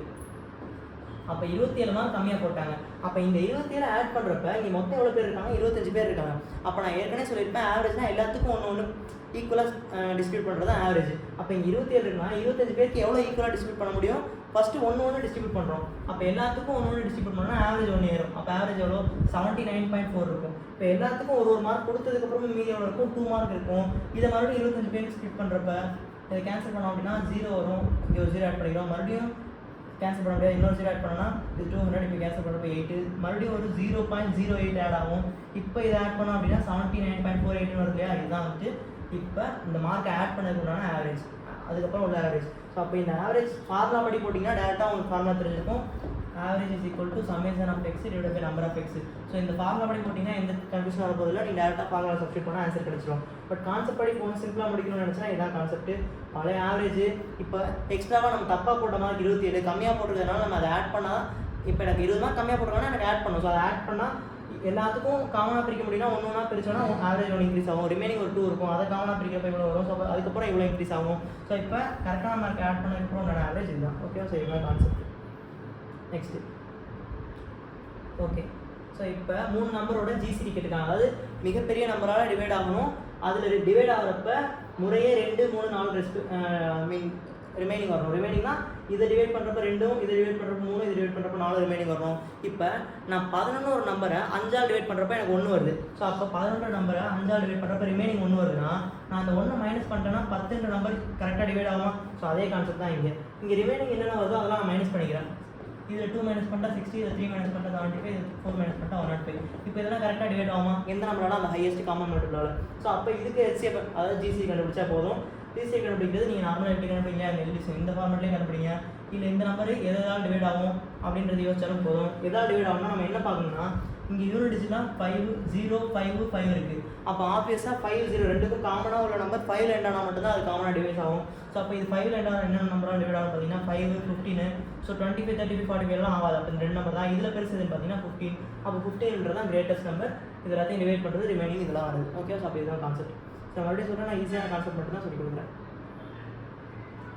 அப்போ 27 மார்க் கம்மியாக போட்டாங்க. அப்போ இந்த 27 ஆட் பண்ணுறப்ப இங்கே மொத்தம் எவ்வளோ பேர் இருக்காங்க? 25 பேர் இருக்காங்க. அப்போ நான் ஏற்கனவே சொல்லியிருப்பேன், ஆவரேஜ்னா எல்லாத்துக்கும் ஒன்று ஈக்குவலாக டிஸ்ட்ரிபியூட் பண்ணுறது தான் ஆவரேஜ். அப்போ இங்கே 27 இருக்குன்னா 25 பேருக்கு எவ்வளோ ஈக்குவலாக டிஸ்ட்ரிபியூட் பண்ண முடியும்? ஃபஸ்ட்டு ஒன்று டிஸ்ட்ரிபியூட் பண்ணுறோம். அப்போ எல்லாத்துக்கும் ஒன்று டிஸ்ட்ரிபியூட் பண்ணோம்னா ஆவரேஜ் 1 ஏறும். அப்போ ஆவரேஜ் எவ்வளோ? 79.4 இருக்கும். இப்போ எல்லாத்துக்கும் ஒரு மார்க் கொடுத்ததுக்கப்புறமும் மீதி எவ்வளோ இருக்கும்? 2 மார்க் இருக்கும். இதை மறுபடியும் 25 பேருக்கு ஸ்பிட் பண்ணுறப்ப இதை கேன்சல் பண்ணோம் அப்படின்னா 0 வரும். இங்கே ஒரு 0 ஆட் பண்ணிக்கிறோம். மறுபடியும் கேன்சல் பண்ண முடியாது. இன்னொரு 0 ஆட் பண்ணோன்னா இது 200. இப்போ கேன்சல் பண்ணுறப்ப 8. மறுபடியும் ஒரு 0.08 ஆட் ஆகும். இப்போ இதை ஆட் பண்ணோம் அப்படின்னா 79.48 வருது இல்லையா? இதுதான் வந்துட்டு இப்போ இந்த மார்க்கை ஆட் பண்ணதுக்குண்டான ஆவரேஜ், அதுக்கப்புறம் உள்ள ஆவரேஜ். ஸோ அப்போ இந்த ஆவரேஜ் ஃபார்முலா படி போட்டிங்கன்னா டேரெக்டாக உங்களுக்கு ஃபார்முலா தெரிஞ்சிருக்கும். Average is equal to summation of x divided by number of x. So இந்த ஃபார்முலா படி போட்டிங்கன்னா எந்த கன்ஃபியூஷன் வர போதில்லை. நீங்கள் டேரெக்டாக ஃபார்முலா சப்ஸ்டியூட் பண்ணால் ஆன்சர் கிடச்சிடும். பட் கான்செப்ட் படி போகணும், சிம்பிளாக முடிக்கணும்னு நினச்சினா இதான் கான்செப்ட். பழைய ஆவரேஜ் இப்போ எக்ஸ்ட்ராவாக நம்ம தப்பாக போட்ட மார்க் 27 கம்மியாக போட்டுருக்கனால நம்ம அதை ஆட் பண்ணால், இப்போ எனக்கு 20 மார்க் கம்மியாக போட்டுருக்கோன்னா எனக்கு ஆட் பண்ணும். ஸோ அதை ஆட் பண்ணால் எல்லாத்துக்கும் காமனாக பிரிக்க முடியும்னா ஒன்றா பிரிச்சோன்னா ஆவரேஜ் 1 இன்க்ரீஸ் ஆகும். ரிமைனிங் ஒரு 2 இருக்கும். அதை காமனாக பிரிக்கிறப்ப இவ்வளோ வரும். ஸோ அதுக்கப்புறம் இவ்வளோ இன்க்ரீஸ் ஆகும். ஸோ இப்போ கரெக்டான மார்க் ஆட் பண்ணதுக்கப்புறம் உன்னோட ஆவரேஜ் இதுதான். ஓகேவா? ஸோ இதுதான் கான்செப்ட். Next okay. ஸோ இப்போ 3 நம்பரோட ஜிசிடி கேட்டுருக்காங்க. அதாவது மிகப்பெரிய நம்பரால் டிவைட் ஆகணும். அதில் டிவைட் ஆகிறப்ப முறையே 2, 3, 4 ரிமைனிங் வரணும். ரிமைனிங்னா இதை டிவைட் பண்ணுறப்ப 2, இதை டிவைட் பண்ணுறப்ப 3, இதை டிவைட் பண்ணுறப்ப 4 ரிமைனிங் வரணும். இப்போ நான் 11 ஒரு நம்பரை 5ஆல் டிவைட் பண்ணுறப்ப எனக்கு 1 வருது. ஸோ அப்போ 11 நம்பரை 5ஆல் டிவைட் பண்ணுறப்ப ரிமைனிங் 1 வருதுன்னா நான் அந்த 1 மைனஸ் பண்ணிட்டேன்னா 10 நம்பர் கரெக்டாக டிவைட் ஆகும். ஸோ அதே கான்செப்ட் தான் இங்கே ரிமைனிங் என்னென்ன வருதோ அதெல்லாம் நான் மைனஸ் பண்ணிக்கிறேன். இதில் 2 மைனஸ் பண்ணிட்டா 60, இதில் 3 மைனஸ் பண்ணிட்டா 75, இதில் 4 மைனஸ் பண்ணிட்டா 105. இப்போ இதெல்லாம் கரெக்டாக டிவைட் ஆகுமா? எந்த நம்பரால? அந்த ஹையஸ்ட் காமன் மல்டிபிளால். ஸோ அப்போ இதுக்கு HCF அதாவது GCD கண்டுபிடிச்சா போதும். GCD கண்டுபிடிக்கிறது நீங்கள் நார்மலாக எப்படி கண்டுபிடிங்க? இந்த ஃபார்மெட்லேயே கண்டுபிடிங்க. இல்லை இந்த நம்பர் எதாவது டிவைட் ஆகும் அப்படின்றது யோசிச்சாலும் போதும். எதாவது டிவைட் ஆகும்னா நம்ம என்ன பார்க்கணும்னா இங்கே யூனிட் டிஜிட்லாம் 5, 0, 5, 5 இருக்குது. அப்போ ஆப்வியஸாக 5, 0 ரெண்டுக்கும் காமனாக உள்ள நம்பர் 5 எண்டானா மட்டும்தான் அது காமனாக டிவைட் ஆகும். ஸோ அப்போ இது 5 எண்டான என்னென்ன நம்பராக டிவைட் ஆகும் பார்த்தீங்கன்னா 5, 15. ஸோ 25, 35, 45 எல்லாம் ஆகாது. அப்போ இந்த 2 நம்பர் தான். இதில் பெருசு பார்த்தீங்கன்னா 15. அப்போ 15 தான் கிரேட்டஸ்ட் நம்பர். இது எல்லாத்தையும் டிவைட் பண்ணுறது ரிமைனிங் இதெல்லாம் வருது. ஓகே. ஸோ அப்போ இதுதான் கான்செப்ட். ஸோ மறுபடியும் சொல்கிறேன், நான் ஈஸியான கான்செப்ட் மட்டும் தான் சொல்லி கொடுக்குறேன்.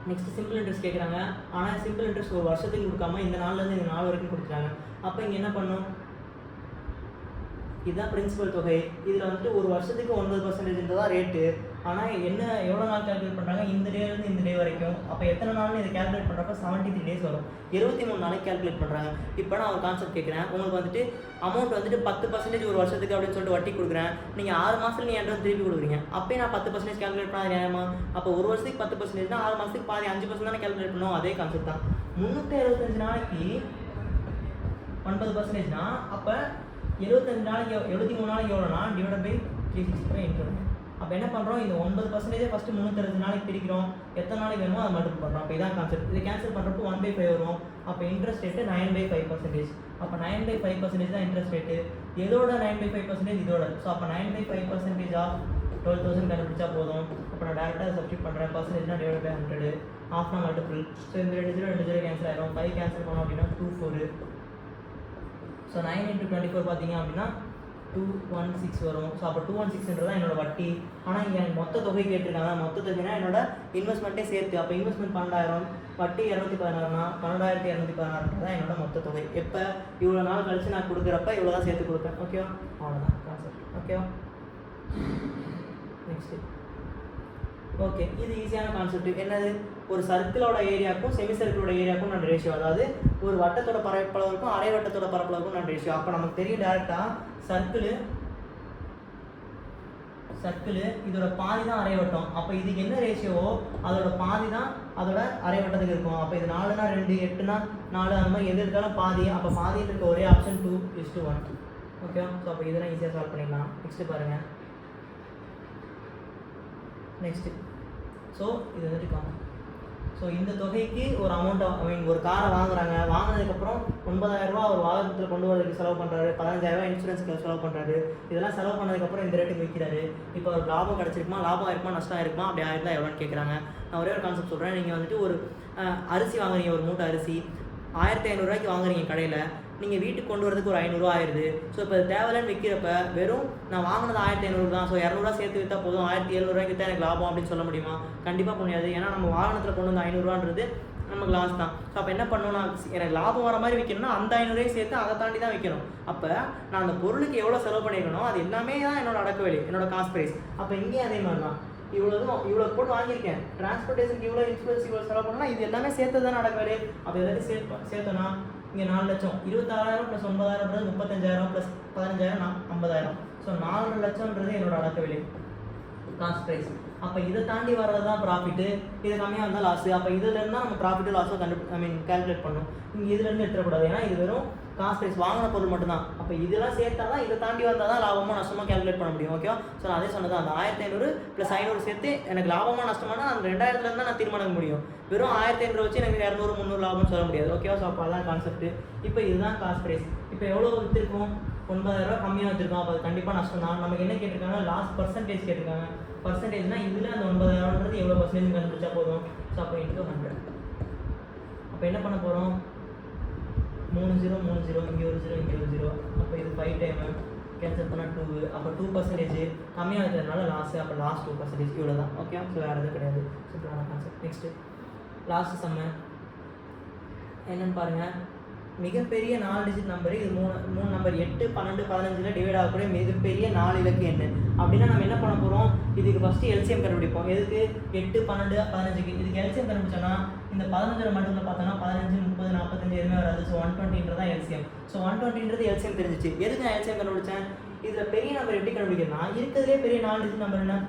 நெக்ஸ்ட் சிம்பிள் இன்ட்ரெஸ்ட் கேட்குறாங்க. ஆனால் சிம்பிள் இன்ட்ரெஸ்ட் ஒரு வருஷத்துக்கு கொடுக்காம இந்த நாள்லேருந்து இந்த நாள் வரைக்கும் கொடுக்குறாங்க. அப்போ இங்கே என்ன பண்ணும்? இதுதான் பிரின்சிபல் தொகை. இதில் வந்துட்டு ஒரு வருஷத்துக்கு 9% தான் ரேட்டு. ஆனால் என்ன எவ்வளோ நாள் கேல்குலேட் பண்ணுறாங்க? இந்த டேலேருந்து இந்த டே வரைக்கும். அப்போ எத்தனை நாள்னு இதை கேல்குலேட் பண்ணுறப்ப 73 டேஸ் வரும். 23 நாளைக்கு கேல்குலேட் பண்ணுறாங்க. இப்போ நான் ஒரு கான்செப்ட் கேட்குறேன். உங்களுக்கு வந்துட்டு அமௌண்ட் வந்துட்டு 10% ஒரு வருஷத்துக்கு அப்படின்னு சொல்லிட்டு வட்டி கொடுக்குறேன். நீங்கள் 6 மாதத்துல நீங்கள் என்கிட்ட திருப்பி கொடுக்குறீங்க. அப்போயே நான் 10% கேல்குலேட் பண்ணால் நியாயமா? அப்போ ஒரு வருஷத்துக்கு 10%னா 6 மாதத்துக்கு பாதி 5% தானே கேல்குலேட் பண்ணுவோம். அதே கான்செப்ட் தான். 365 நாளைக்கு 9%னா அப்போ 75 நாளைக்கு 73 நாளைக்கு எவ்வளோனா டிவைட் பை 365 இன்ட்டு. அப்போ என்ன பண்ணுறோம்? இந்த 9% ஃபஸ்ட்டு 365 நாளைக்கு பிரிக்கிறோம். எத்தனை நாளைக்கு வேணுமோ அதை மல்டிபிள் பண்ணுறோம். அப்போ இதான் கான்செப்ட். இது கேன்சல் பண்ணுறப்போ 1/5 வரும். அப்போ இன்ட்ரெஸ்ட் ரேட்டு 9/5%. அப்போ 9/5% தான் இன்ட்ரெஸ்ட் ரேட்டு. எதோட 9/5%? இதோட. ஸோ அப்போ 9/5% ஆஃப் 12,000 கண்டுபிடிச்சா போதும். அப்போ நான் டேரெக்டாக சப்ஸ்டியூட் பண்ணுறேன். பர்சன்டேஜ்னா டிவைட் பை 100. ஆஃப்னா மல்டிபிள். ஸோ இந்த 2 0 கேன்சல் ஆயிரும். 5 கேன்சல் பண்ணோம் அப்படின்னா 24. ஸோ 9 × 24 பார்த்தீங்க அப்படின்னா 216 வரும். ஸோ அப்போ 216 தான் என்னோட வட்டி. ஆனால் இங்கே எனக்கு மொத்த தொகை கேட்டிருக்காங்க. மொத்த தொகைனா என்னோட இன்வெஸ்ட்மெண்ட்டே சேர்த்து. அப்போ இன்வெஸ்ட்மெண்ட் 12,000, வட்டி 216னா 12,216 தான் என்னோட மொத்த தொகை. எப்போ? இவ்வளோ நாள் கழிச்சு நான் கொடுக்குறப்ப இவ்வளோ தான் சேர்த்து கொடுப்பேன். ஓகேவா? அவ்வளோதான் கான்செப்ட். ஓகேவா? Next okay. இது ஈஸியான கான்செப்ட். என்னது? ஒரு சர்க்கிளோட ஏரியாவுக்கும் செமி சர்க்கிளோட ஏரியாவுக்கும் நான் ரேஷியோ, அதாவது ஒரு வட்டத்தோட பரப்பளவுக்கும் அரை வட்டத்தோட பரப்பளவுக்கும் நான் ரேஷியோ. அப்போ நமக்கு தெரியும் டேரெக்டாக சர்க்கிள் இதோட பாதி தான் அரை வட்டம். அப்போ இதுக்கு என்ன ரேஷியோவோ அதோட பாதி தான் அதோட அரை வட்டத்துக்கு இருக்கும். அப்போ இது 4னா 2, 8னா 4, அந்த மாதிரி எது எடுத்தாலும் பாதி. அப்போ பாதியில் இருக்க ஒரே ஆப்ஷன் 2:1. ஓகேவா? ஸோ அப்போ இதெல்லாம் ஈஸியாக சால்வ் பண்ணிடலாம். நெக்ஸ்ட்டு பாருங்கள். நெக்ஸ்ட்டு ஸோ இது வந்துட்டு காமன். ஸோ இந்த தொகைக்கு ஒரு அமௌண்ட் ஒரு காரை வாங்குறாங்க. வாங்கினதுக்கப்புறம் 9,000 ரூபா ஒரு வாகனத்தில் கொண்டு வரதுக்கு செலவு பண்ணுறாரு. 15,000 ரூபா இன்சூரன்ஸ்க்கு செலவு பண்ணுறாரு. இதெல்லாம் செலவு பண்ணதுக்கப்புறம் இந்த ரேட்டுக்கு விற்கிறாரு. இப்போ ஒரு லாபம் கிடச்சிருக்குமா? லாபம் ஆயிருக்குமா? நஷ்டம் ஆயிருக்குமா? அப்படி ஆயிருந்தா எவ்வளோன்னு கேட்குறாங்க. நான் ஒரே ஒரு கான்செப்ட் சொல்கிறேன். நீங்கள் வந்துட்டு ஒரு அரிசி வாங்குறீங்க. ஒரு மூட்டை அரிசி 1,500 ரூபாய்க்கு வாங்குறீங்க கடையில். நீங்கள் வீட்டுக்கு கொண்டு வரதுக்கு ஒரு 500 ஆயிடுது. ஸோ இப்போ தேவையில்லன்னு விற்கிறப்ப வெறும் நான் வாங்கினது 1500 தான், ஸோ 200 சேர்த்து விற்றா போதும் 1700 விற்றா எனக்கு லாபம் அப்படின்னு சொல்ல முடியுமா? கண்டிப்பாக முடியாது. ஏன்னா நம்ம வாகனத்தில் கொண்டு வந்து 500 நமக்கு லாஸ் தான். ஸோ அப்போ என்ன பண்ணணும், எனக்கு லாபம் வர மாதிரி விற்கணும்னா அந்த 500 சேர்த்து அதை தாண்டி தான் விற்கணும். அப்போ நான் அந்த பொருளுக்கு எவ்வளோ செலவு பண்ணியிருக்கணும் அது எல்லாமே தான் என்னோட அடக்க விலை, என்னோட காஸ்ட் ப்ரைஸ். அப்போ இங்கேயும் அதே மாதிரி தான், இவ்வளோ போட்டு வாங்கியிருக்கேன், டிரான்ஸ்போர்ட்டேஷனுக்கு இவ்வளோ இன்சூரன்ஸ் இவ்வளோ செலவு பண்ணால் இது எல்லாமே சேர்த்து தானே அடக்க விலை. அப்போ எல்லாத்தையும் சேர்த்தோன்னா இங்கே 4 லட்சம், 26,000 + 9,000 35,000 + 15,000 50,000. ஸோ 4 லட்சம்ன்றது என்னோட அடக்க விலை, காஸ்ட் ப்ரைஸ். அப்போ இதை தாண்டி வர்றது தான் ப்ராஃபிட்டு, இது கம்மியாக இருந்தால் லாஸு. அப்போ இதுலேருந்து தான் நம்ம ப்ராஃபிட்டு லாஸோ கால்குலேட் பண்ணணும். நீங்கள் இதுலேருந்து எடுத்துடக்கூடாது, ஏன்னா இது வெறும் காஸ்ட் ப்ரைஸ் வாங்கின பொருள் மட்டும்தான். அப்போ இதெல்லாம் சேர்த்தா தான் இதை தாண்டி வந்தால் தான் லாபமாக நஷ்டமாக கால்குலேட் பண்ண முடியும். ஓகேவா? ஸோ நான் அதே சொன்னது, அந்த 1500 + 500 சேர்த்து எனக்கு லாபமாக நஷ்டமானா அந்த 2000 தான் நான் தீர்மானிக்க முடியும். வெறும் 1500 வச்சு எனக்கு 200 300 லாபம்னு சொல்ல முடியாது. ஓகேவா? ஸோ அப்போ அதான் கான்செப்ட். இப்போ இதுதான் காஸ்ட் ப்ரைஸ். இப்போ எவ்வளோ விற்றுருக்கோம், 9,000 கம்மியாக வச்சுருக்கோம். அப்போ அது கண்டிப்பாக நஷ்டம் தான். நமக்கு என்ன கேட்டிருக்காங்க, லாஸ்ட் பர்சன்டேஜ் கேட்டிருக்காங்க. பர்சன்டேஜ்னால் இதில் அந்த 9,000ன்றது எவ்வளோ பர்சன்டேஜ் கண்டுபிடிச்சா போதும். ஸோ அப்போ × 100. அப்போ என்ன பண்ண போகிறோம், 3 0 3 0, இங்கே ஒரு 0 இங்கே ஒரு 0. அப்போ இது 5 டைமு கேன்சல் பண்ணால் 2. அப்போ 2% கம்மியாக இருக்கிறதுனால லாஸு. அப்போ லாஸ்ட் 2% இவ்வளோ தான். ஓகே? ஸோ வேறு எதுவும் கிடையாது. சிம்பிளான கான்செப்ட். நெக்ஸ்ட்டு லாஸ்ட் சம்மு என்னென்னு பாருங்கள். மிகப்பெரிய 4 டிஜிட் நம்பரு, இது 3 நம்பர் 8 12 15 டிவைட் ஆகக்கூடிய மிகப்பெரிய 4 இலக்கு எண்ணு. அப்படின்னா நம்ம என்ன பண்ண போகிறோம், இதுக்கு ஃபஸ்ட்டு எல்சிஎம் கண்டுபிடிப்போம். எதுக்கு, 8 12 15க்கு. இதுக்கு எல்சிஎம் கண்டுபிடிச்சோன்னா இந்த 15 மட்டும் பார்த்தோன்னா 15 30 45 எதுவுமே வராது. ஸோ 120 தான் எல்சிஎம். ஸோ 120 எல்சிஎம் தெரிஞ்சிச்சு. எதுக்கு நான் எல்சிஎம் கண்டுபிடிச்சேன், இதில் பெரிய நம்பர் எப்படி கண்டுபிடிக்கிறதுனா, இருக்கிறதுலே பெரிய 4 டிஜிட் நம்பர் என்ன,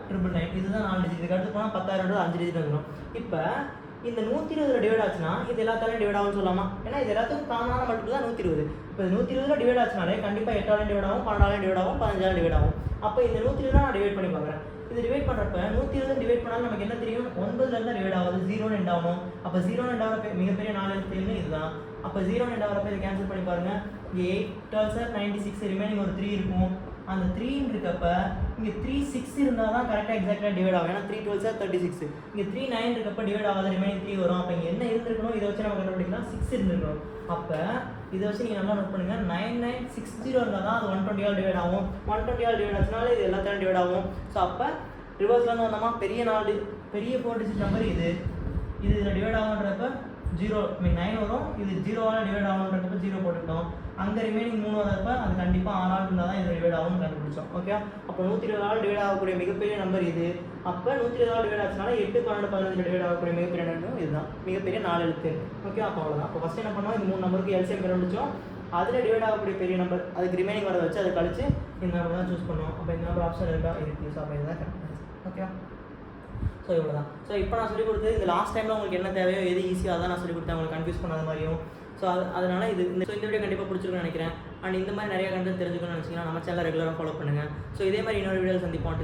999. இதுதான் 4 டிஜிட். இதுக்கு அடுத்து போனால் 10,000 5 டிஜிட் வந்துடும். இப்போ இந்த 120 டிவைட் ஆச்சுன்னா இது எல்லாத்தாலையும் டிவைட் ஆகும்னு சொல்லலாமா? ஏன்னா இது எல்லாத்துக்கும் காமனான மல்டிபிள் தான் 120. இப்போ 120 டிவைட் ஆச்சுனாலே கண்டிப்பாக 8ஆலையும் டிவைட் ஆகும், 12ஆலையும் டிவைட் ஆகும், 15ஆலையும் டிவைட் ஆகும். அப்போ இந்த 120 நான் டிவைட் பண்ணி பார்க்குறேன். இது டிவைட் பண்ணுறப்ப 120 டிவைட் பண்ணாலும் நமக்கு என்ன தெரியும், 9லேருந்து டிவைட் ஆகுது, 0 எண்ட் ஆகும். அப்போ 0 எண்ட் ஆகிற மிகப்பெரிய 4 எழுத்து இதுதான். அப்போ 0 எண்ட் ஆகிறப்ப இதை கேன்சல் பண்ணி பாருங்கள். இங்கே 8 12 96, ரிமைனிங் ஒரு 3 இருக்கும். அந்த 3 இருக்கப்ப இங்கே 3 6 இருந்தால் தான் கரெக்டாக எக்ஸாக்டாக டிவைட் ஆகும். ஏன்னா 3 12 36. இங்கே 3 9 இருக்கப்ப டிவைட் ஆகாது, ரிமைனிங் 3 வரும். அப்போ இங்கே என்ன இருந்திருக்கணும், இதை வச்சு நம்ம கண்டுபிடிக்கலாம், 6 இருந்திருக்கணும். அப்போ இதை வச்சு நீங்கள் நல்லா நோட் பண்ணுங்கள். 9960 இருந்தால் தான் அது 120 டிவைட் ஆகும். 120 டிவைட் ஆச்சுனால இது எல்லாத்தையும் டிவைட் ஆகும். ஸோ அப்போ ரிவர்ஸ்லேருந்து வந்தோமா, பெரிய 4 டிஜிட் நம்பர் இது இதில் டிவைட் ஆகுன்றப்ப 9 வரும். இது 0வால் டிவைட் ஆகணுன்றப்ப 0 போட்டுட்டோம். அங்கே ரிமைனிங் 3 வரப்ப அது கண்டிப்பாக 6 இருந்தால் தான் இது டிவைட் ஆகும்னு கண்டுபிடிச்சோம். ஓகே? அப்போ 120 டிவைட் ஆகக்கூடிய மிகப்பெரிய நம்பர் இது. அப்போ 120 டிவைட் ஆச்சுனால 8 12 15 டிவைட் ஆகக்கூடிய மிகப்பெரிய நம்பர் இதுதான், மிகப்பெரிய 4 எழுத்து. ஓகே? அப்போ அவ்வளோதான். அப்போ ஃபஸ்ட் என்ன பண்ணோம், இந்த 3 நம்பருக்கு எல்சிஎம் கண்டுபிடிச்சோம். அதில் டிவைட் ஆகக்கூடிய பெரிய நம்பர், அதுக்கு ரிமைனிங் வரதை வச்சு அதை கழிச்சு இந்த நம்பர் தான் சூஸ் பண்ணுவோம். அப்போ இந்த நம்பர் ஆப்ஷன் இருக்கா, இருக்குது. ஸோ அப்போ இதுதான் கரெக்ட். ஓகே? ஸோ இவ்வளோ தான். ஸோ இப்போ நான் சொல்லிக் கொடுத்தது இந்த லாஸ்ட் டைமில் உங்களுக்கு என்ன தேவையோ எது ஈஸியாக அதான் நான் சொல்லிக் கொடுத்தேன், உங்களுக்கு கன்ஃபியூஸ் பண்ணாத மாதிரியும். ஸோ அதனால் இந்த வீடியோ கண்டிப்பாக பிடிச்சிருக்குன்னு நினைக்கிறேன். அண்ட் இந்த மாதிரி நிறைய கண்டென்ட் தெரிஞ்சுக்கணும்னு நினச்சிங்கன்னா நம்ம சேனல் ரெகுலராக ஃபாலோ பண்ணுங்கள். ஸோ இதே மாதிரி இன்னொரு வீடியோவில் சந்திப்போம்.